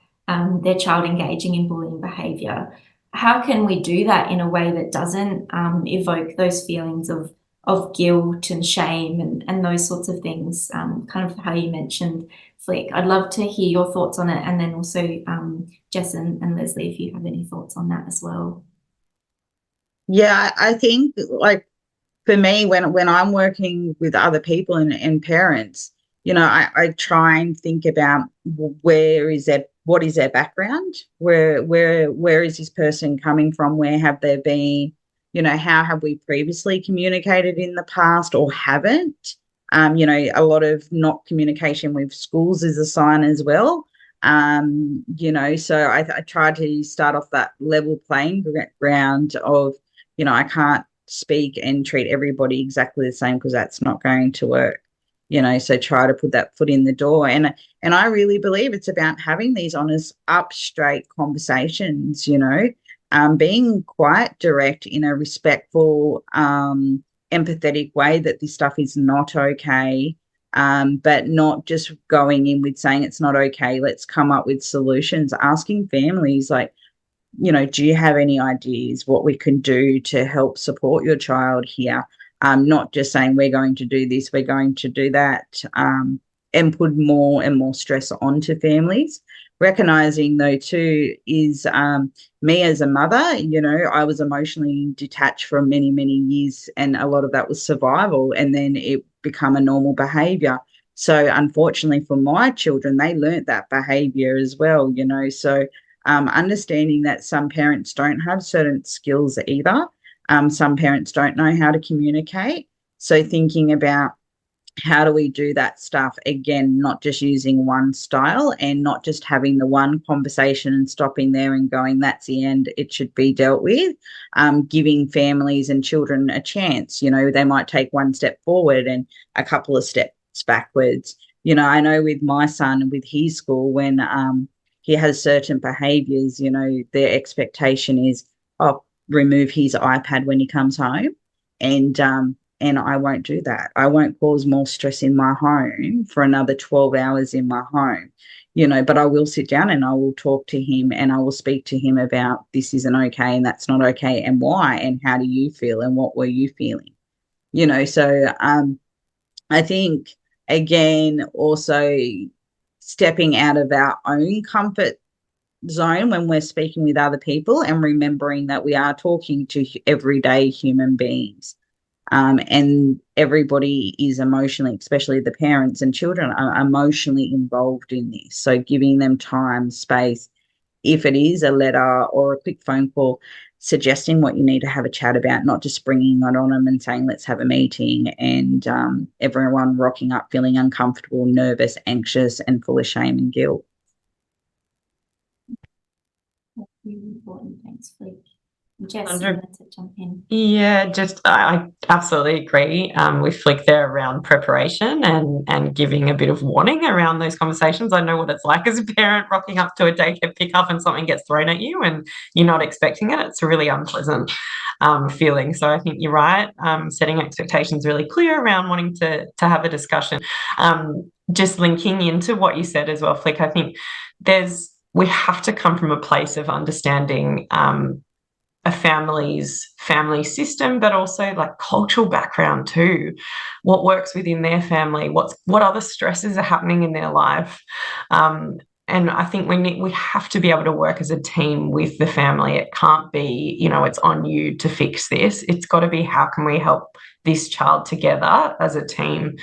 their child engaging in bullying behaviour, how can we do that in a way that doesn't evoke those feelings of guilt and shame and those sorts of things, kind of how you mentioned, Flick. I'd love to hear your thoughts on it, and then also Jess and Leslie, if you have any thoughts on that as well. Yeah, I think like for me, when I'm working with other people and parents, you know, I try and think about what is their background, where is this person coming from, where have they been, you know, how have we previously communicated in the past or haven't. You know, a lot of not communication with schools is a sign as well. You know, so I try to start off that level playing ground of, you know, I can't speak and treat everybody exactly the same because that's not going to work. You know, so try to put that foot in the door. And I really believe it's about having these honest, up straight conversations, you know, being quite direct in a respectful, empathetic way that this stuff is not okay, but not just going in with saying it's not okay. Let's come up with solutions, asking families like, you know, do you have any ideas what we can do to help support your child here? Not just saying we're going to do this, we're going to do that, and put more and more stress onto families. Recognizing, though, too, is me as a mother, you know, I was emotionally detached for many, many years, and a lot of that was survival, and then it become a normal behaviour. So unfortunately for my children, they learnt that behaviour as well, you know, so understanding that some parents don't have certain skills either. Some parents don't know how to communicate. So thinking about how do we do that stuff again, not just using one style and not just having the one conversation and stopping there and going, that's the end, it should be dealt with. Giving families and children a chance. They might take one step forward and a couple of steps backwards. I know with my son, with his school, when he has certain behaviours, their expectation is, oh, remove his iPad when he comes home. And I won't do that. I won't cause more stress in my home for another 12 hours in my home, but I will sit down and I will talk to him and I will speak to him about this isn't okay and that's not okay and why and how do you feel and what were you feeling, so I think, again, also stepping out of our own comfort zone when we're speaking with other people and remembering that we are talking to everyday human beings. And everybody is emotionally, especially the parents and children, are emotionally involved in this. So giving them time, space, if it is a letter or a quick phone call, suggesting what you need to have a chat about, not just bringing it on them and saying, let's have a meeting, and everyone rocking up feeling uncomfortable, nervous, anxious, and full of shame and guilt. That's really important. Thanks, Flick. Jess, you wanted to jump in? Yeah, I absolutely agree with Flick there around preparation and giving a bit of warning around those conversations. I know what it's like as a parent rocking up to a daycare pickup and something gets thrown at you and you're not expecting it. It's a really unpleasant feeling. So I think you're right. Setting expectations really clear around wanting to have a discussion. Just linking into what you said as well, Flick, I think we have to come from a place of understanding a family's family system, but also like cultural background too. What works within their family? What other stresses are happening in their life? And I think we have to be able to work as a team with the family. It can't be, it's on you to fix this. It's got to be, how can we help this child together as a team?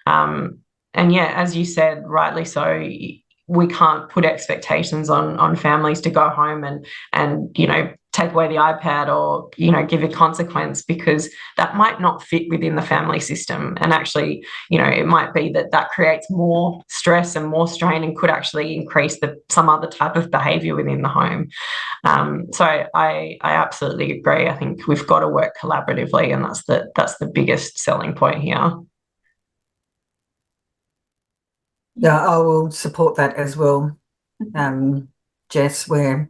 And yeah, as you said, rightly so, we can't put expectations on families to go home and take away the iPad or give a consequence, because that might not fit within the family system, and actually it might be that creates more stress and more strain and could actually increase some other type of behaviour within the home. So I absolutely agree. I think we've got to work collaboratively, and that's the biggest selling point here. Yeah, I will support that as well, Jess, where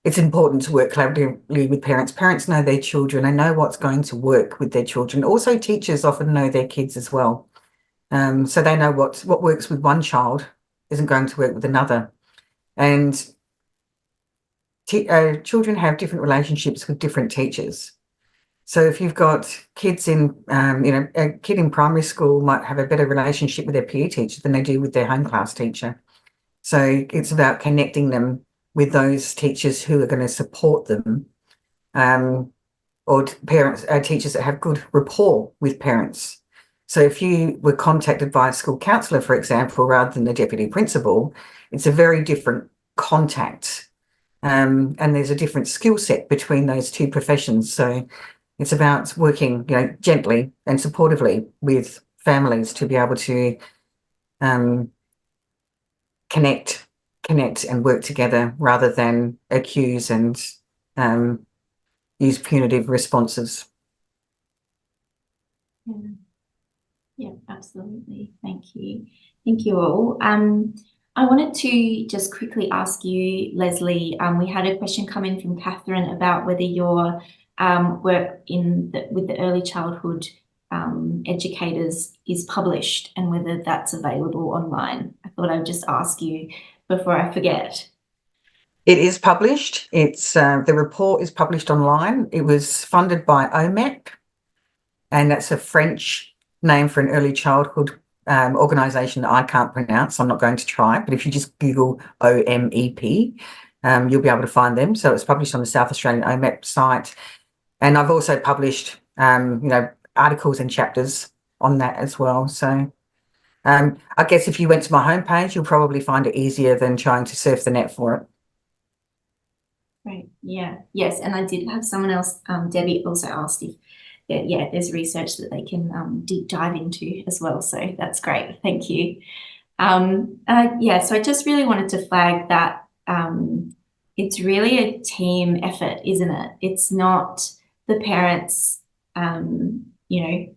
it's important to work collaboratively with parents. Parents know their children. They know what's going to work with their children. Also, teachers often know their kids as well. So they know what works with one child isn't going to work with another. And children have different relationships with different teachers. So if you've got kids in, a kid in primary school might have a better relationship with their PE teacher than they do with their home class teacher. So it's about connecting them with those teachers who are going to support them, or teachers that have good rapport with parents. So if you were contacted by a school counsellor, for example, rather than the deputy principal, it's a very different contact. And there's a different skill set between those two professions. So it's about working, gently and supportively with families to be able to connect and work together rather than accuse and use punitive responses. Yeah, absolutely. Thank you. Thank you all. I wanted to just quickly ask you, Leslie, we had a question come in from Catherine about whether your work with the early childhood educators is published and whether that's available online. I thought I'd just ask you before I forget. It is published. It's the report is published online. It was funded by OMEP, and that's a French name for an early childhood organisation that I can't pronounce. I'm not going to try, but if you just Google OMEP, you'll be able to find them. So it's published on the South Australian OMEP site. And I've also published, articles and chapters on that as well. So I guess if you went to my homepage, you'll probably find it easier than trying to surf the net for it. Right. Yeah. Yes. And I did have someone else, Debbie, also asked if yeah, there's research that they can deep dive into as well. So that's great. Thank you. Yeah, so I just really wanted to flag that it's really a team effort, isn't it? It's not the parents, you know,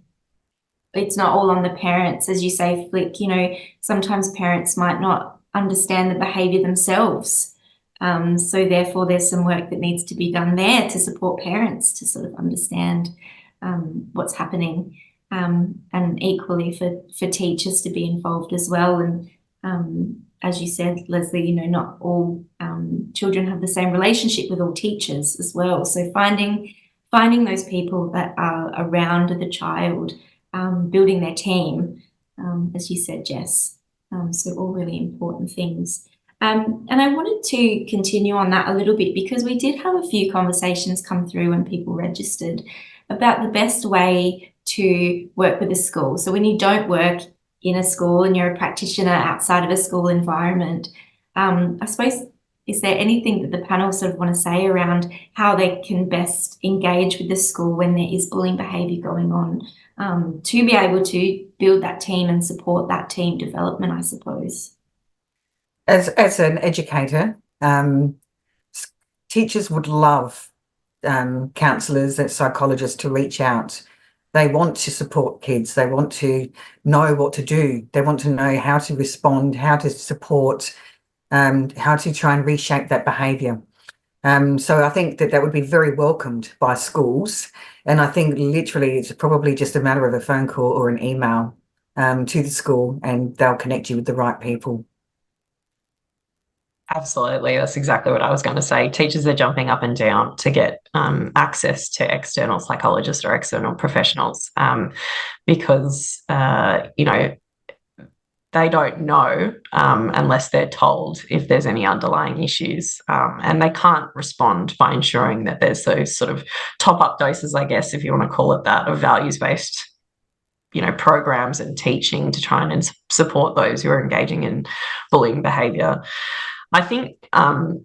it's not all on the parents, as you say, Flick. You know, sometimes parents might not understand the behaviour themselves. So therefore, there's some work that needs to be done there to support parents to sort of understand what's happening, and equally for teachers to be involved as well. And as you said, Leslie, you know, not all children have the same relationship with all teachers as well. So finding those people that are around the child, building their team, as you said, Jess. So all really important things. And I wanted to continue on that a little bit because we did have a few conversations come through when people registered about the best way to work with a school. So when you don't work in a school and you're a practitioner outside of a school environment, I suppose, is there anything that the panel sort of want to say around how they can best engage with the school when there is bullying behaviour going on, to be able to build that team and support that team development, I suppose? As an educator, teachers would love counsellors and psychologists to reach out. They want to support kids. They want to know what to do. They want to know how to respond, how to support, how to try and reshape that behaviour. So I think that would be very welcomed by schools. And I think literally it's probably just a matter of a phone call or an email to the school, and they'll connect you with the right people. Absolutely. That's exactly what I was going to say. Teachers are jumping up and down to get access to external psychologists or external professionals, because, you know, they don't know unless they're told if there's any underlying issues, and they can't respond by ensuring that there's those sort of top-up doses, I guess, if you want to call it that, of values-based, you know, programs and teaching to try and support those who are engaging in bullying behaviour. I think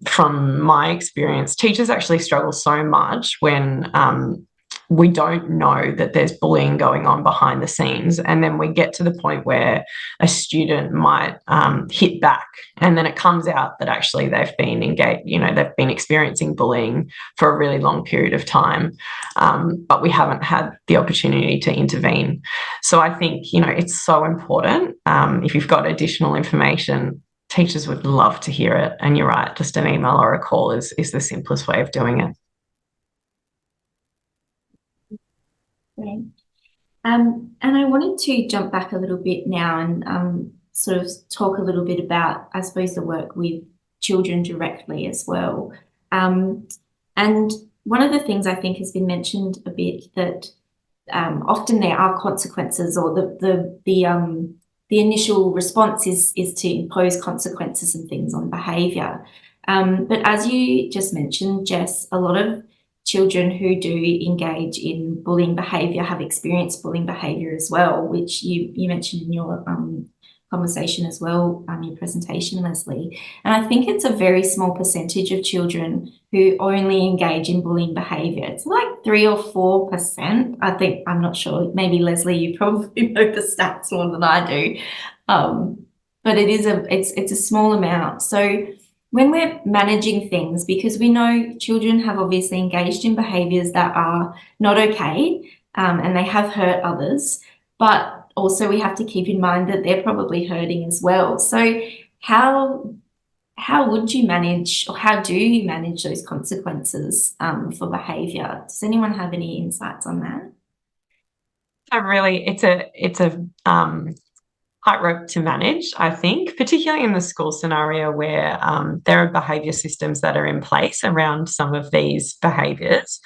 from my experience, teachers actually struggle so much when we don't know that there's bullying going on behind the scenes. And then we get to the point where a student might hit back, and then it comes out that actually they've been engaged, you know, they've been experiencing bullying for a really long period of time, but we haven't had the opportunity to intervene. So I think, you know, it's so important. If you've got additional information, teachers would love to hear it. And you're right, just an email or a call is the simplest way of doing it. Great. And I wanted to jump back a little bit now and sort of talk a little bit about, I suppose, the work with children directly as well. And one of the things I think has been mentioned a bit, that often there are consequences, or the initial response is to impose consequences and things on behaviour. But as you just mentioned, Jess, a lot of children who do engage in bullying behaviour have experienced bullying behaviour as well, which you mentioned in your conversation as well, your presentation, Leslie. And I think it's a very small percentage of children who only engage in bullying behaviour. It's like 3 or 4%. I think, I'm not sure. Maybe Leslie, you probably know the stats more than I do. But it's a small amount. So when we're managing things, because we know children have obviously engaged in behaviours that are not okay, and they have hurt others, but also we have to keep in mind that they're probably hurting as well. So how would you manage, or how do you manage those consequences for behaviour? Does anyone have any insights on that? Really, it's a tightrope to manage, I think, particularly in the school scenario where there are behaviour systems that are in place around some of these behaviours.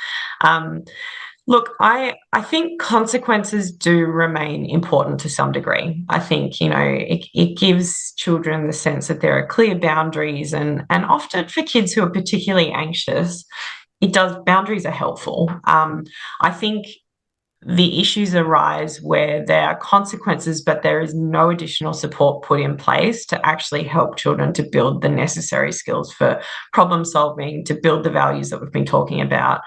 Look, I think consequences do remain important to some degree. I think, you know, it gives children the sense that there are clear boundaries, and often for kids who are particularly anxious, boundaries are helpful. I think the issues arise where there are consequences, but there is no additional support put in place to actually help children to build the necessary skills for problem solving, to build the values that we've been talking about,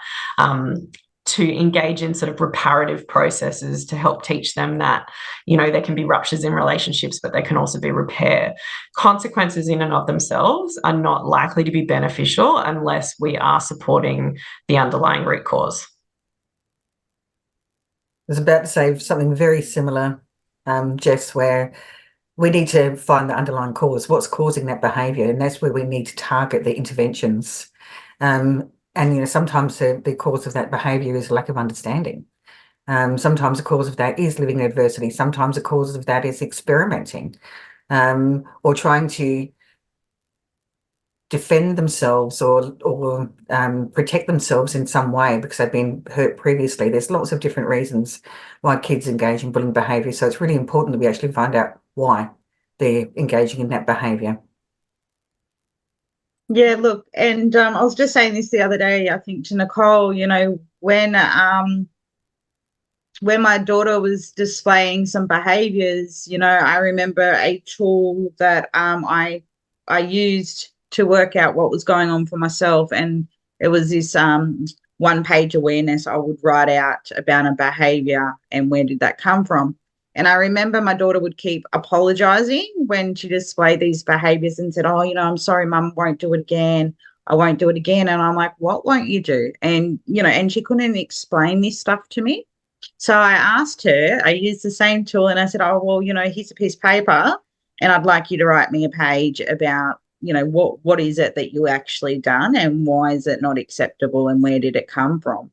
to engage in sort of reparative processes to help teach them that, you know, there can be ruptures in relationships, but there can also be repair. Consequences in and of themselves are not likely to be beneficial unless we are supporting the underlying root cause. I was about to say something very similar, Jess, where we need to find the underlying cause, what's causing that behaviour, and that's where we need to target the interventions. And, you know, sometimes the cause of that behaviour is lack of understanding. Sometimes the cause of that is living in adversity. Sometimes the cause of that is experimenting, or trying to defend themselves or protect themselves in some way because they've been hurt previously. There's lots of different reasons why kids engage in bullying behaviour. So it's really important that we actually find out why they're engaging in that behaviour. Yeah, look, and I was just saying this the other day, I think to Nicole, you know, when my daughter was displaying some behaviors, you know, I remember a tool that I used to work out what was going on for myself, and it was this one-page awareness I would write out about a behavior and where did that come from. And I remember my daughter would keep apologizing when she displayed these behaviors and said, "Oh, you know, I'm sorry, Mum, won't do it again. I won't do it again." And I'm like, "What won't you do?" And, you know, and she couldn't explain this stuff to me. So I asked her, I used the same tool and I said, "Oh, well, you know, here's a piece of paper and I'd like you to write me a page about, you know, what is it that you actually done and why is it not acceptable and where did it come from?"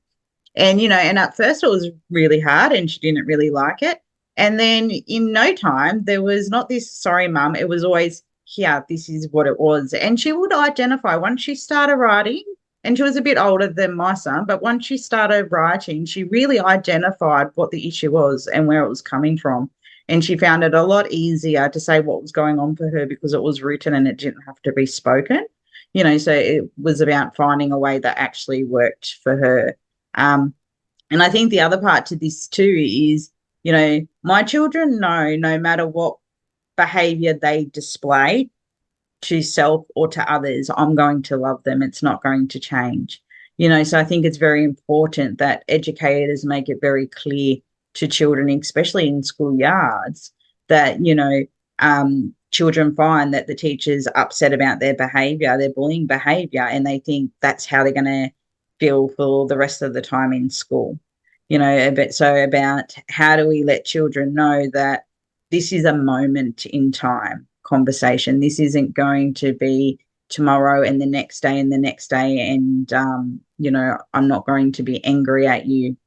And, you know, and at first it was really hard and she didn't really like it. And then in no time, there was not this, "Sorry, Mum," it was always, "Here, this is what it was." And she would identify once she started writing, and she was a bit older than my son, but once she started writing, she really identified what the issue was and where it was coming from. And she found it a lot easier to say what was going on for her because it was written and it didn't have to be spoken. You know, so it was about finding a way that actually worked for her. And I think the other part to this too is, you know, my children know no matter what behavior they display to self or to others, I'm going to love them. It's not going to change. You know, so I think it's very important that educators make it very clear to children, especially in schoolyards, that, you know, children find that the teacher's upset about their behaviour, their bullying behaviour, and they think that's how they're going to feel for the rest of the time in school. You know, about how do we let children know that this is a moment in time conversation. This isn't going to be tomorrow and the next day and the next day. And, you know, I'm not going to be angry at you.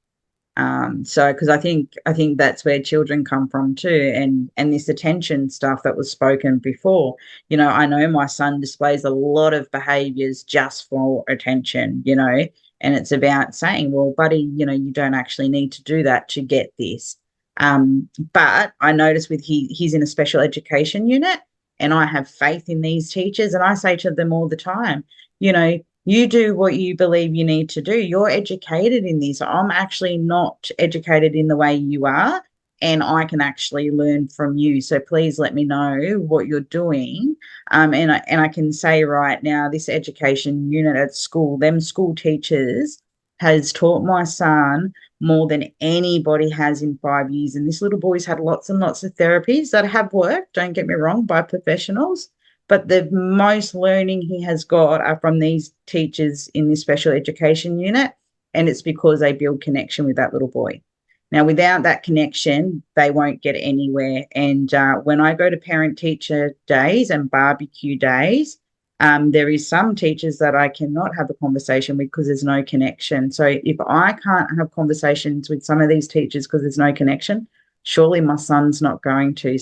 So, because I think that's where children come from too. And this attention stuff that was spoken before, you know, I know my son displays a lot of behaviors just for attention, you know, and it's about saying, "Well, buddy, you know, you don't actually need to do that to get this." But I notice with he's in a special education unit and I have faith in these teachers and I say to them all the time, you know, you do what you believe you need to do. You're educated in this. I'm actually not educated in the way you are, and I can actually learn from you. So please let me know what you're doing. And I can say right now, this education unit at school, them school teachers has taught my son more than anybody has in 5 years. And this little boy's had lots and lots of therapies that have worked, don't get me wrong, by professionals. But the most learning he has got are from these teachers in this special education unit. And it's because they build connection with that little boy. Now, without that connection, they won't get anywhere. And when I go to parent-teacher days and barbecue days, there is some teachers that I cannot have a conversation with because there's no connection. So if I can't have conversations with some of these teachers because there's no connection, surely my son's not going to.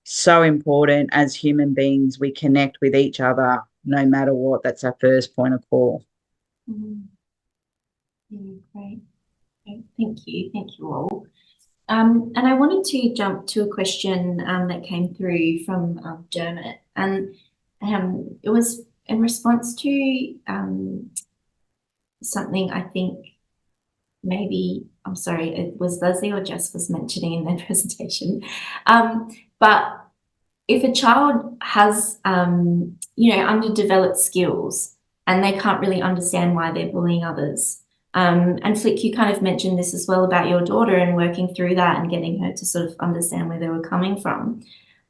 So important as human beings, we connect with each other no matter what. That's our first point of call. Mm. Yeah, great. Thank you. Thank you all. And I wanted to jump to a question that came through from Dermot. And it was in response to something I think maybe, I'm sorry, it was Leslie or Jess was mentioning in their presentation. But if a child has, you know, underdeveloped skills and they can't really understand why they're bullying others, And Flick, you kind of mentioned this as well about your daughter and working through that and getting her to sort of understand where they were coming from.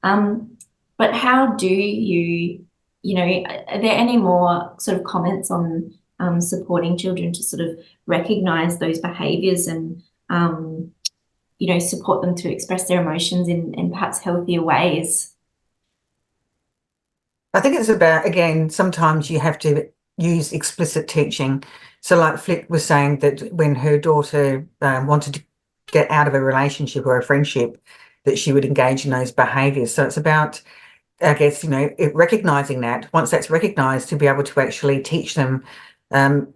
But how do you, are there any more sort of comments on supporting children to sort of recognize those behaviours and, support them to express their emotions in perhaps healthier ways? I think it's about, again, sometimes you have to use explicit teaching. So like Flick was saying that when her daughter wanted to get out of a relationship or a friendship, that she would engage in those behaviours. So it's about, I guess, recognising that. Once that's recognised, to be able to actually teach them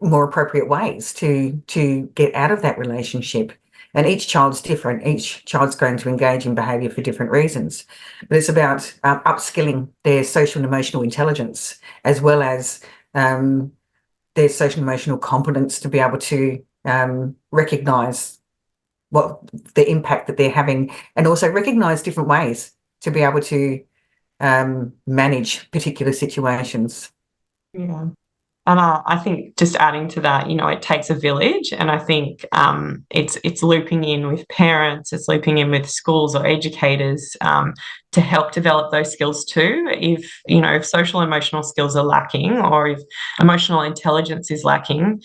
more appropriate ways to get out of that relationship. And each child's different. Each child's going to engage in behaviour for different reasons. But it's about upskilling their social and emotional intelligence, as well as their social and emotional competence to be able to recognise what the impact that they're having, and also recognise different ways to be able to manage particular situations. Yeah. And I think just adding to that, it takes a village, and I think it's looping in with parents, it's looping in with schools or educators to help develop those skills too. If social emotional skills are lacking, or if emotional intelligence is lacking,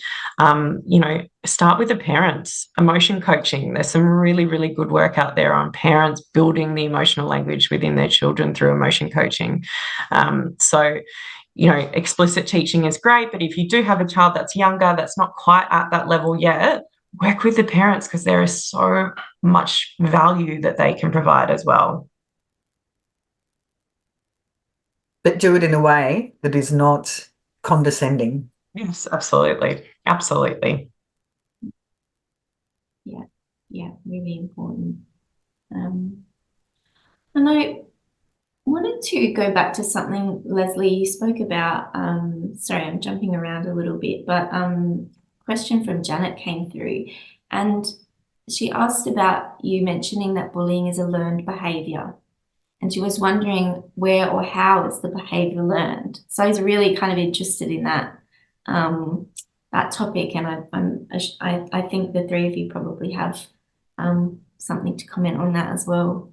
start with the parents. Emotion coaching. There's some really, really good work out there on parents building the emotional language within their children through emotion coaching. Explicit teaching is great, but if you do have a child that's younger, that's not quite at that level yet, work with the parents, because there is so much value that they can provide as well. But do it in a way that is not condescending. Yes, absolutely. Absolutely. Yeah, really important. And I wanted to go back to something, Leslie, you spoke about, sorry, I'm jumping around a little bit, but question from Janet came through, and she asked about you mentioning that bullying is a learned behaviour, and she was wondering where or how is the behaviour learned. So I was really kind of interested in that that topic, and I think the three of you probably have something to comment on that as well.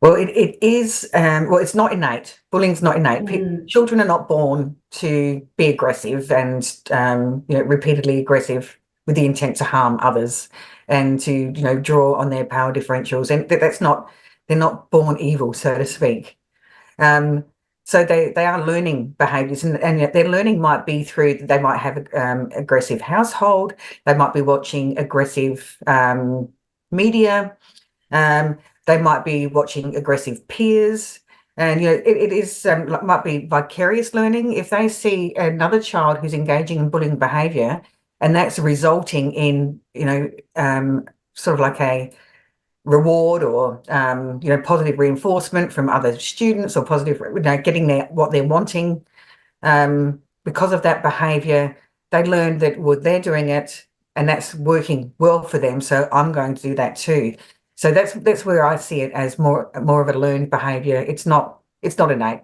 Well, it is, it's not innate. Bullying's not innate. Children are not born to be aggressive and, repeatedly aggressive with the intent to harm others and to, draw on their power differentials. And they're not born evil, so to speak. So they are learning behaviours, and their learning might be through, they might have aggressive household, they might be watching aggressive media, they might be watching aggressive peers, and it is might be vicarious learning. If they see another child who's engaging in bullying behaviour, and that's resulting in sort of like a reward or positive reinforcement from other students, or positive getting what they're wanting because of that behaviour, they learn that, well, they're doing it and that's working well for them, so I'm going to do that too. So that's where I see it as more of a learned behaviour. It's not innate,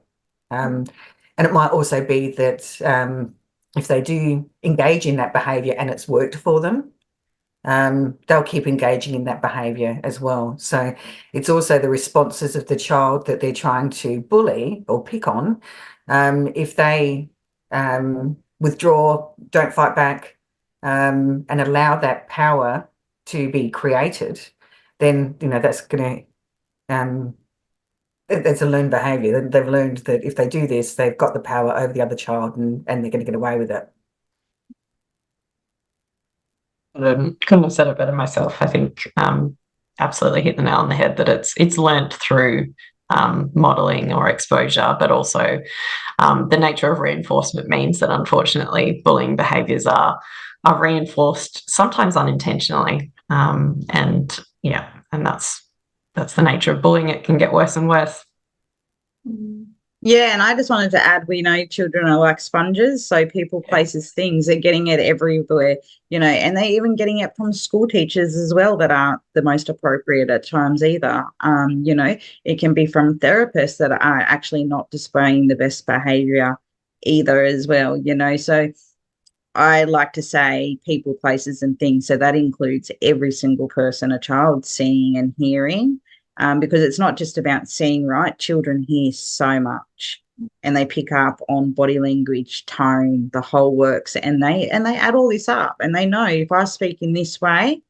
and it might also be that if they do engage in that behaviour and it's worked for them, they'll keep engaging in that behaviour as well. So it's also the responses of the child that they're trying to bully or pick on. If they withdraw, don't fight back, and allow that power to be created, then that's going to it's a learned behaviour. They've learned that if they do this, they've got the power over the other child, and they're going to get away with it. Couldn't have said it better myself. I think absolutely hit the nail on the head that it's learnt through modelling or exposure, but also the nature of reinforcement means that unfortunately bullying behaviours are reinforced, sometimes unintentionally, and that's the nature of bullying. It can get worse and worse. Yeah, and I just wanted to add, we know children are like sponges, so people, places, things, they're getting it everywhere, and they're even getting it from school teachers as well that aren't the most appropriate at times either. It can be from therapists that are actually not displaying the best behaviour either as well, so I like to say people, places, and things. So that includes every single person a child's seeing and hearing, because it's not just about seeing, right? Children hear so much, and they pick up on body language, tone, the whole works, and they add all this up, and they know if I speak in this way,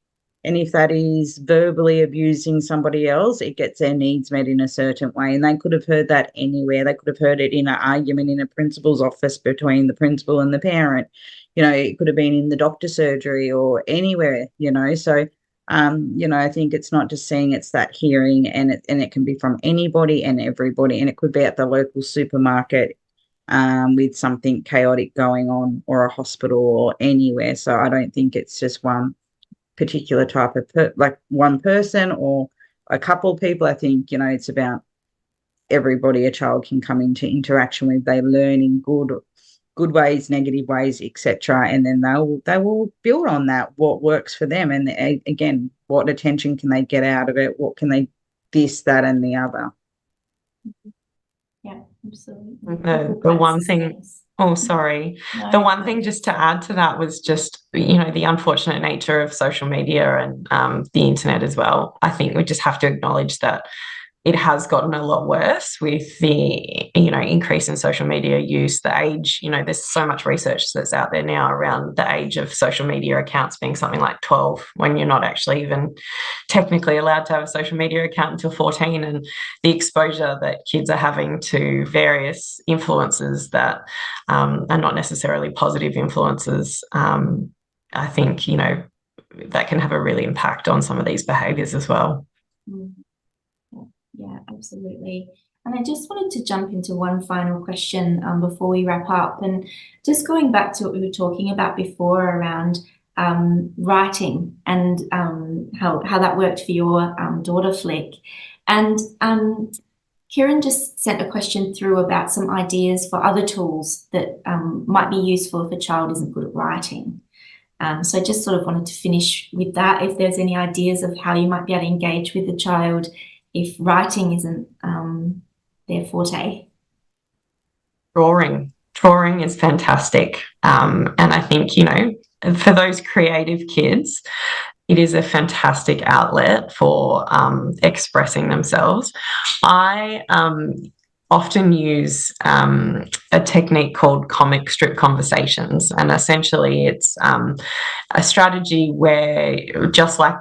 and if that is verbally abusing somebody else, it gets their needs met in a certain way. And they could have heard that anywhere. They could have heard it in an argument in a principal's office between the principal and the parent. It could have been in the doctor's surgery or anywhere, So, I think it's not just seeing, it's that hearing, and it can be from anybody and everybody. And it could be at the local supermarket, with something chaotic going on, or a hospital, or anywhere. So I don't think it's just one particular type of like one person or a couple of people. I think, it's about everybody a child can come into interaction with. They learn in good ways, negative ways, etc. And then they will build on that, what works for them. And again, what attention can they get out of it? What can they, this, that, and the other. Yeah, absolutely. The one thing, oh, sorry. The one thing just to add to that was just, the unfortunate nature of social media and the internet as well. I think we just have to acknowledge that it has gotten a lot worse with the, increase in social media use, the age, there's so much research that's out there now around the age of social media accounts being something like 12, when you're not actually even technically allowed to have a social media account until 14, and the exposure that kids are having to various influences that are not necessarily positive influences. I think, that can have a really impact on some of these behaviours as well. Yeah, absolutely. And I just wanted to jump into one final question before we wrap up, and just going back to what we were talking about before around writing and how that worked for your daughter Flick. And Kieran just sent a question through about some ideas for other tools that might be useful if a child isn't good at writing. So I just sort of wanted to finish with that, if there's any ideas of how you might be able to engage with the child if writing isn't their forte. Drawing is fantastic. And I think, for those creative kids, it is a fantastic outlet for expressing themselves. I often use a technique called comic strip conversations, and essentially it's a strategy where, just like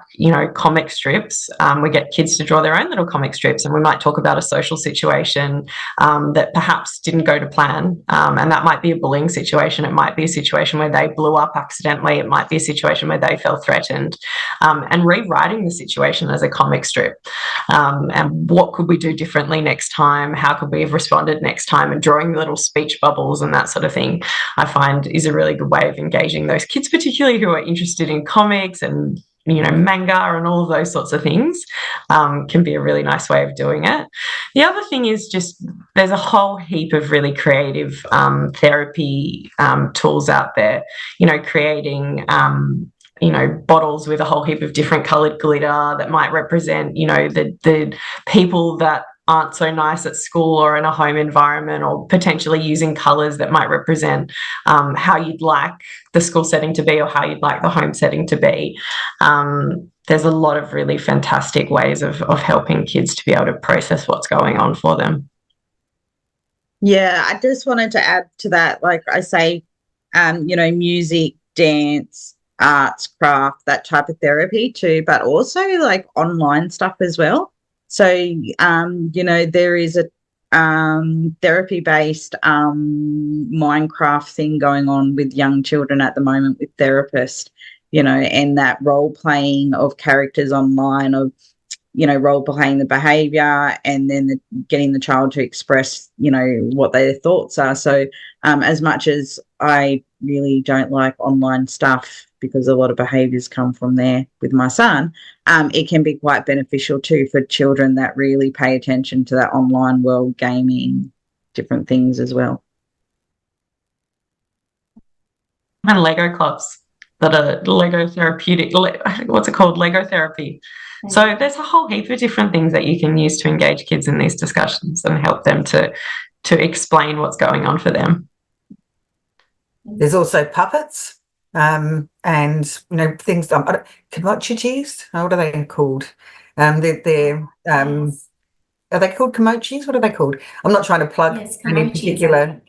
comic strips, we get kids to draw their own little comic strips, and we might talk about a social situation that perhaps didn't go to plan, and that might be a bullying situation, it might be a situation where they blew up accidentally, it might be a situation where they felt threatened, and rewriting the situation as a comic strip, and what could we do differently next time, how could we have responded next time, and drawing little speech bubbles and that sort of thing, I find is a really good way of engaging those kids, particularly who are interested in comics and manga and all of those sorts of things. Can be a really nice way of doing it. The other thing is just there's a whole heap of really creative therapy tools out there, creating bottles with a whole heap of different coloured glitter that might represent, the people that aren't so nice at school or in a home environment, or potentially using colours that might represent how you'd like the school setting to be or how you'd like the home setting to be. There's a lot of really fantastic ways of helping kids to be able to process what's going on for them. Yeah, I just wanted to add to that, like I say, music, dance, arts, craft, that type of therapy too, but also like online stuff as well. So, there is a therapy-based Minecraft thing going on with young children at the moment with therapists, and that role-playing of characters online, of, role-playing the behaviour, and then getting the child to express, what their thoughts are. So as much as I really don't like online stuff, because a lot of behaviours come from there with my son, it can be quite beneficial too for children that really pay attention to that online world, gaming, different things as well. And Lego clubs that are Lego therapeutic, what's it called? Lego therapy. So there's a whole heap of different things that you can use to engage kids in these discussions and help them to explain what's going on for them. There's also puppets, and things. Kimochis. What are they called? They're Yes. are they called kimochis? What are they called? I'm not trying to plug Yes, any kimochis, I particular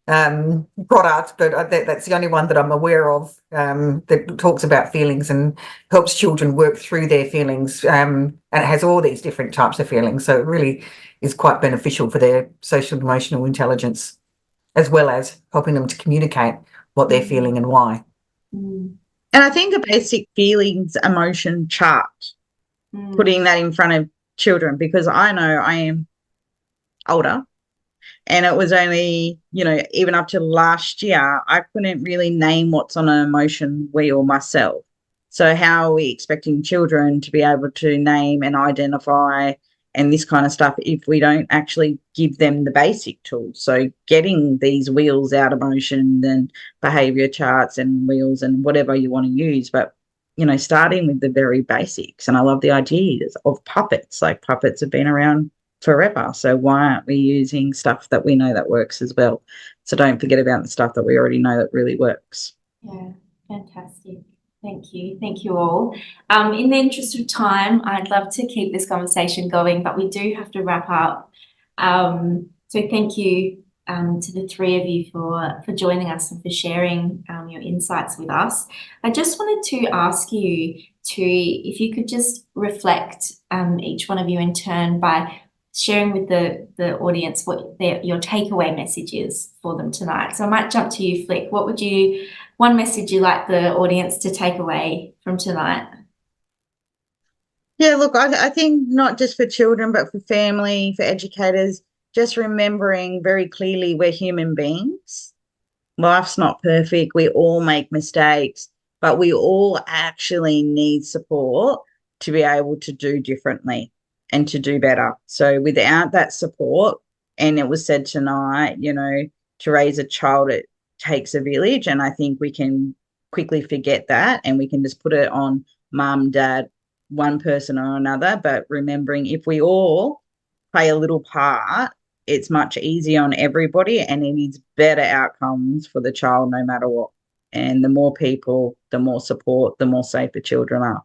think. product, but that's the only one that I'm aware of that talks about feelings and helps children work through their feelings. And it has all these different types of feelings, so it really is quite beneficial for their social and emotional intelligence, as well as helping them to communicate what they're feeling and why. Mm. And I think a basic feelings emotion chart, putting that in front of children, because I know I am older, and it was only, even up to last year, I couldn't really name what's on an emotion wheel myself. So how are we expecting children to be able to name and identify and this kind of stuff if we don't actually give them the basic tools? So getting these wheels out of motion and behaviour charts and wheels and whatever you want to use, but starting with the very basics. And I love the ideas of puppets. Like, puppets have been around forever, so why aren't we using stuff that we know that works as well? So don't forget about the stuff that we already know that really works. Yeah, fantastic. Thank you all. In the interest of time, I'd love to keep this conversation going, but we do have to wrap up. So thank you to the three of you for joining us and for sharing your insights with us. I just wanted to ask you if you could just reflect, each one of you in turn, by sharing with the audience what your takeaway message is for them tonight. So I might jump to you, Flick. What would one message you'd like the audience to take away from tonight? Yeah, look, I think not just for children, but for family, for educators, just remembering very clearly we're human beings. Life's not perfect. We all make mistakes, but we all actually need support to be able to do differently and to do better. So without that support, and it was said tonight, to raise a child, it takes a village. And I think we can quickly forget that, and we can just put it on mum, dad, one person or another. But remembering, if we all play a little part, it's much easier on everybody, and it is better outcomes for the child no matter what. And the more people, the more support, the more safer children are.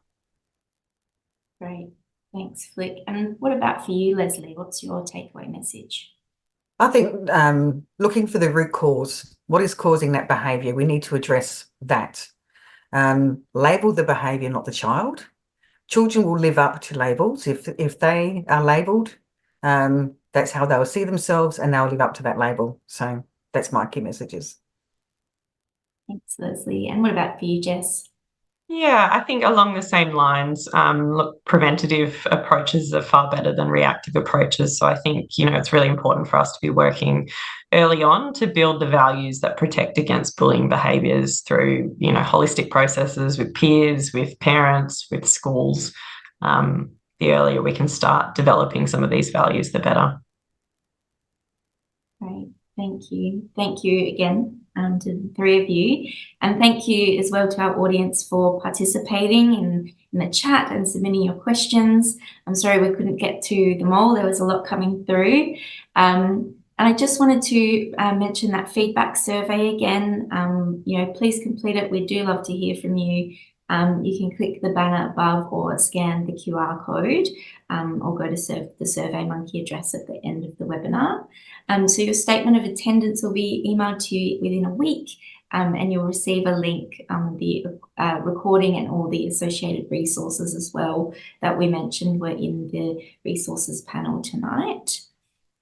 Great. Thanks, Flick. And what about for you, Leslie? What's your takeaway message? I think looking for the root cause, what is causing that behaviour, we need to address that. Label the behaviour, not the child. Children will live up to labels. If they are labelled, that's how they'll see themselves, and they'll live up to that label. So that's my key messages. Thanks, Leslie. And what about for you, Jess? Yeah, I think along the same lines, look, preventative approaches are far better than reactive approaches. So I think, it's really important for us to be working early on to build the values that protect against bullying behaviours through, holistic processes with peers, with parents, with schools. The earlier we can start developing some of these values, the better. Great. Thank you. Thank you again to the three of you. And thank you as well to our audience for participating in the chat and submitting your questions. I'm sorry we couldn't get to them all. There was a lot coming through. And I just wanted to mention that feedback survey again. Please complete it. We do love to hear from you. You can click the banner above or scan the QR code or go to the SurveyMonkey address at the end of the webinar. So your statement of attendance will be emailed to you within a week, and you'll receive a link, the recording and all the associated resources as well that we mentioned were in the resources panel tonight.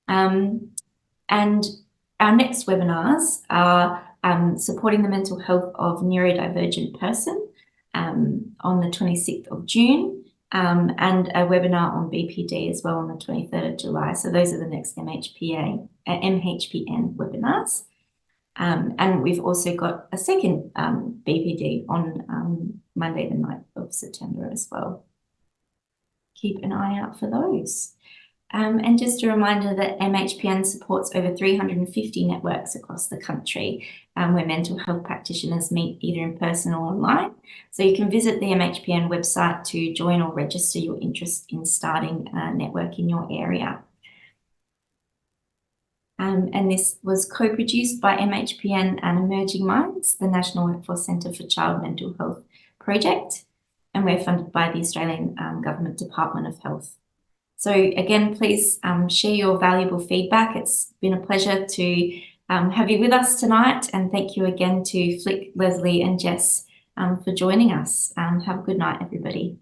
And our next webinars are supporting the mental health of neurodivergent person on the 26th of June. And a webinar on BPD as well on the 23rd of July. So those are the next MHPN webinars. And we've also got a second BPD on Monday, the 9th of September as well. Keep an eye out for those. And just a reminder that MHPN supports over 350 networks across the country where mental health practitioners meet either in person or online. So you can visit the MHPN website to join or register your interest in starting a network in your area. And this was co-produced by MHPN and Emerging Minds, the National Workforce Centre for Child Mental Health project, and we're funded by the Australian Government Department of Health. So again, please share your valuable feedback. It's been a pleasure to have you with us tonight, and thank you again to Flick, Leslie and Jess for joining us. Have a good night, everybody.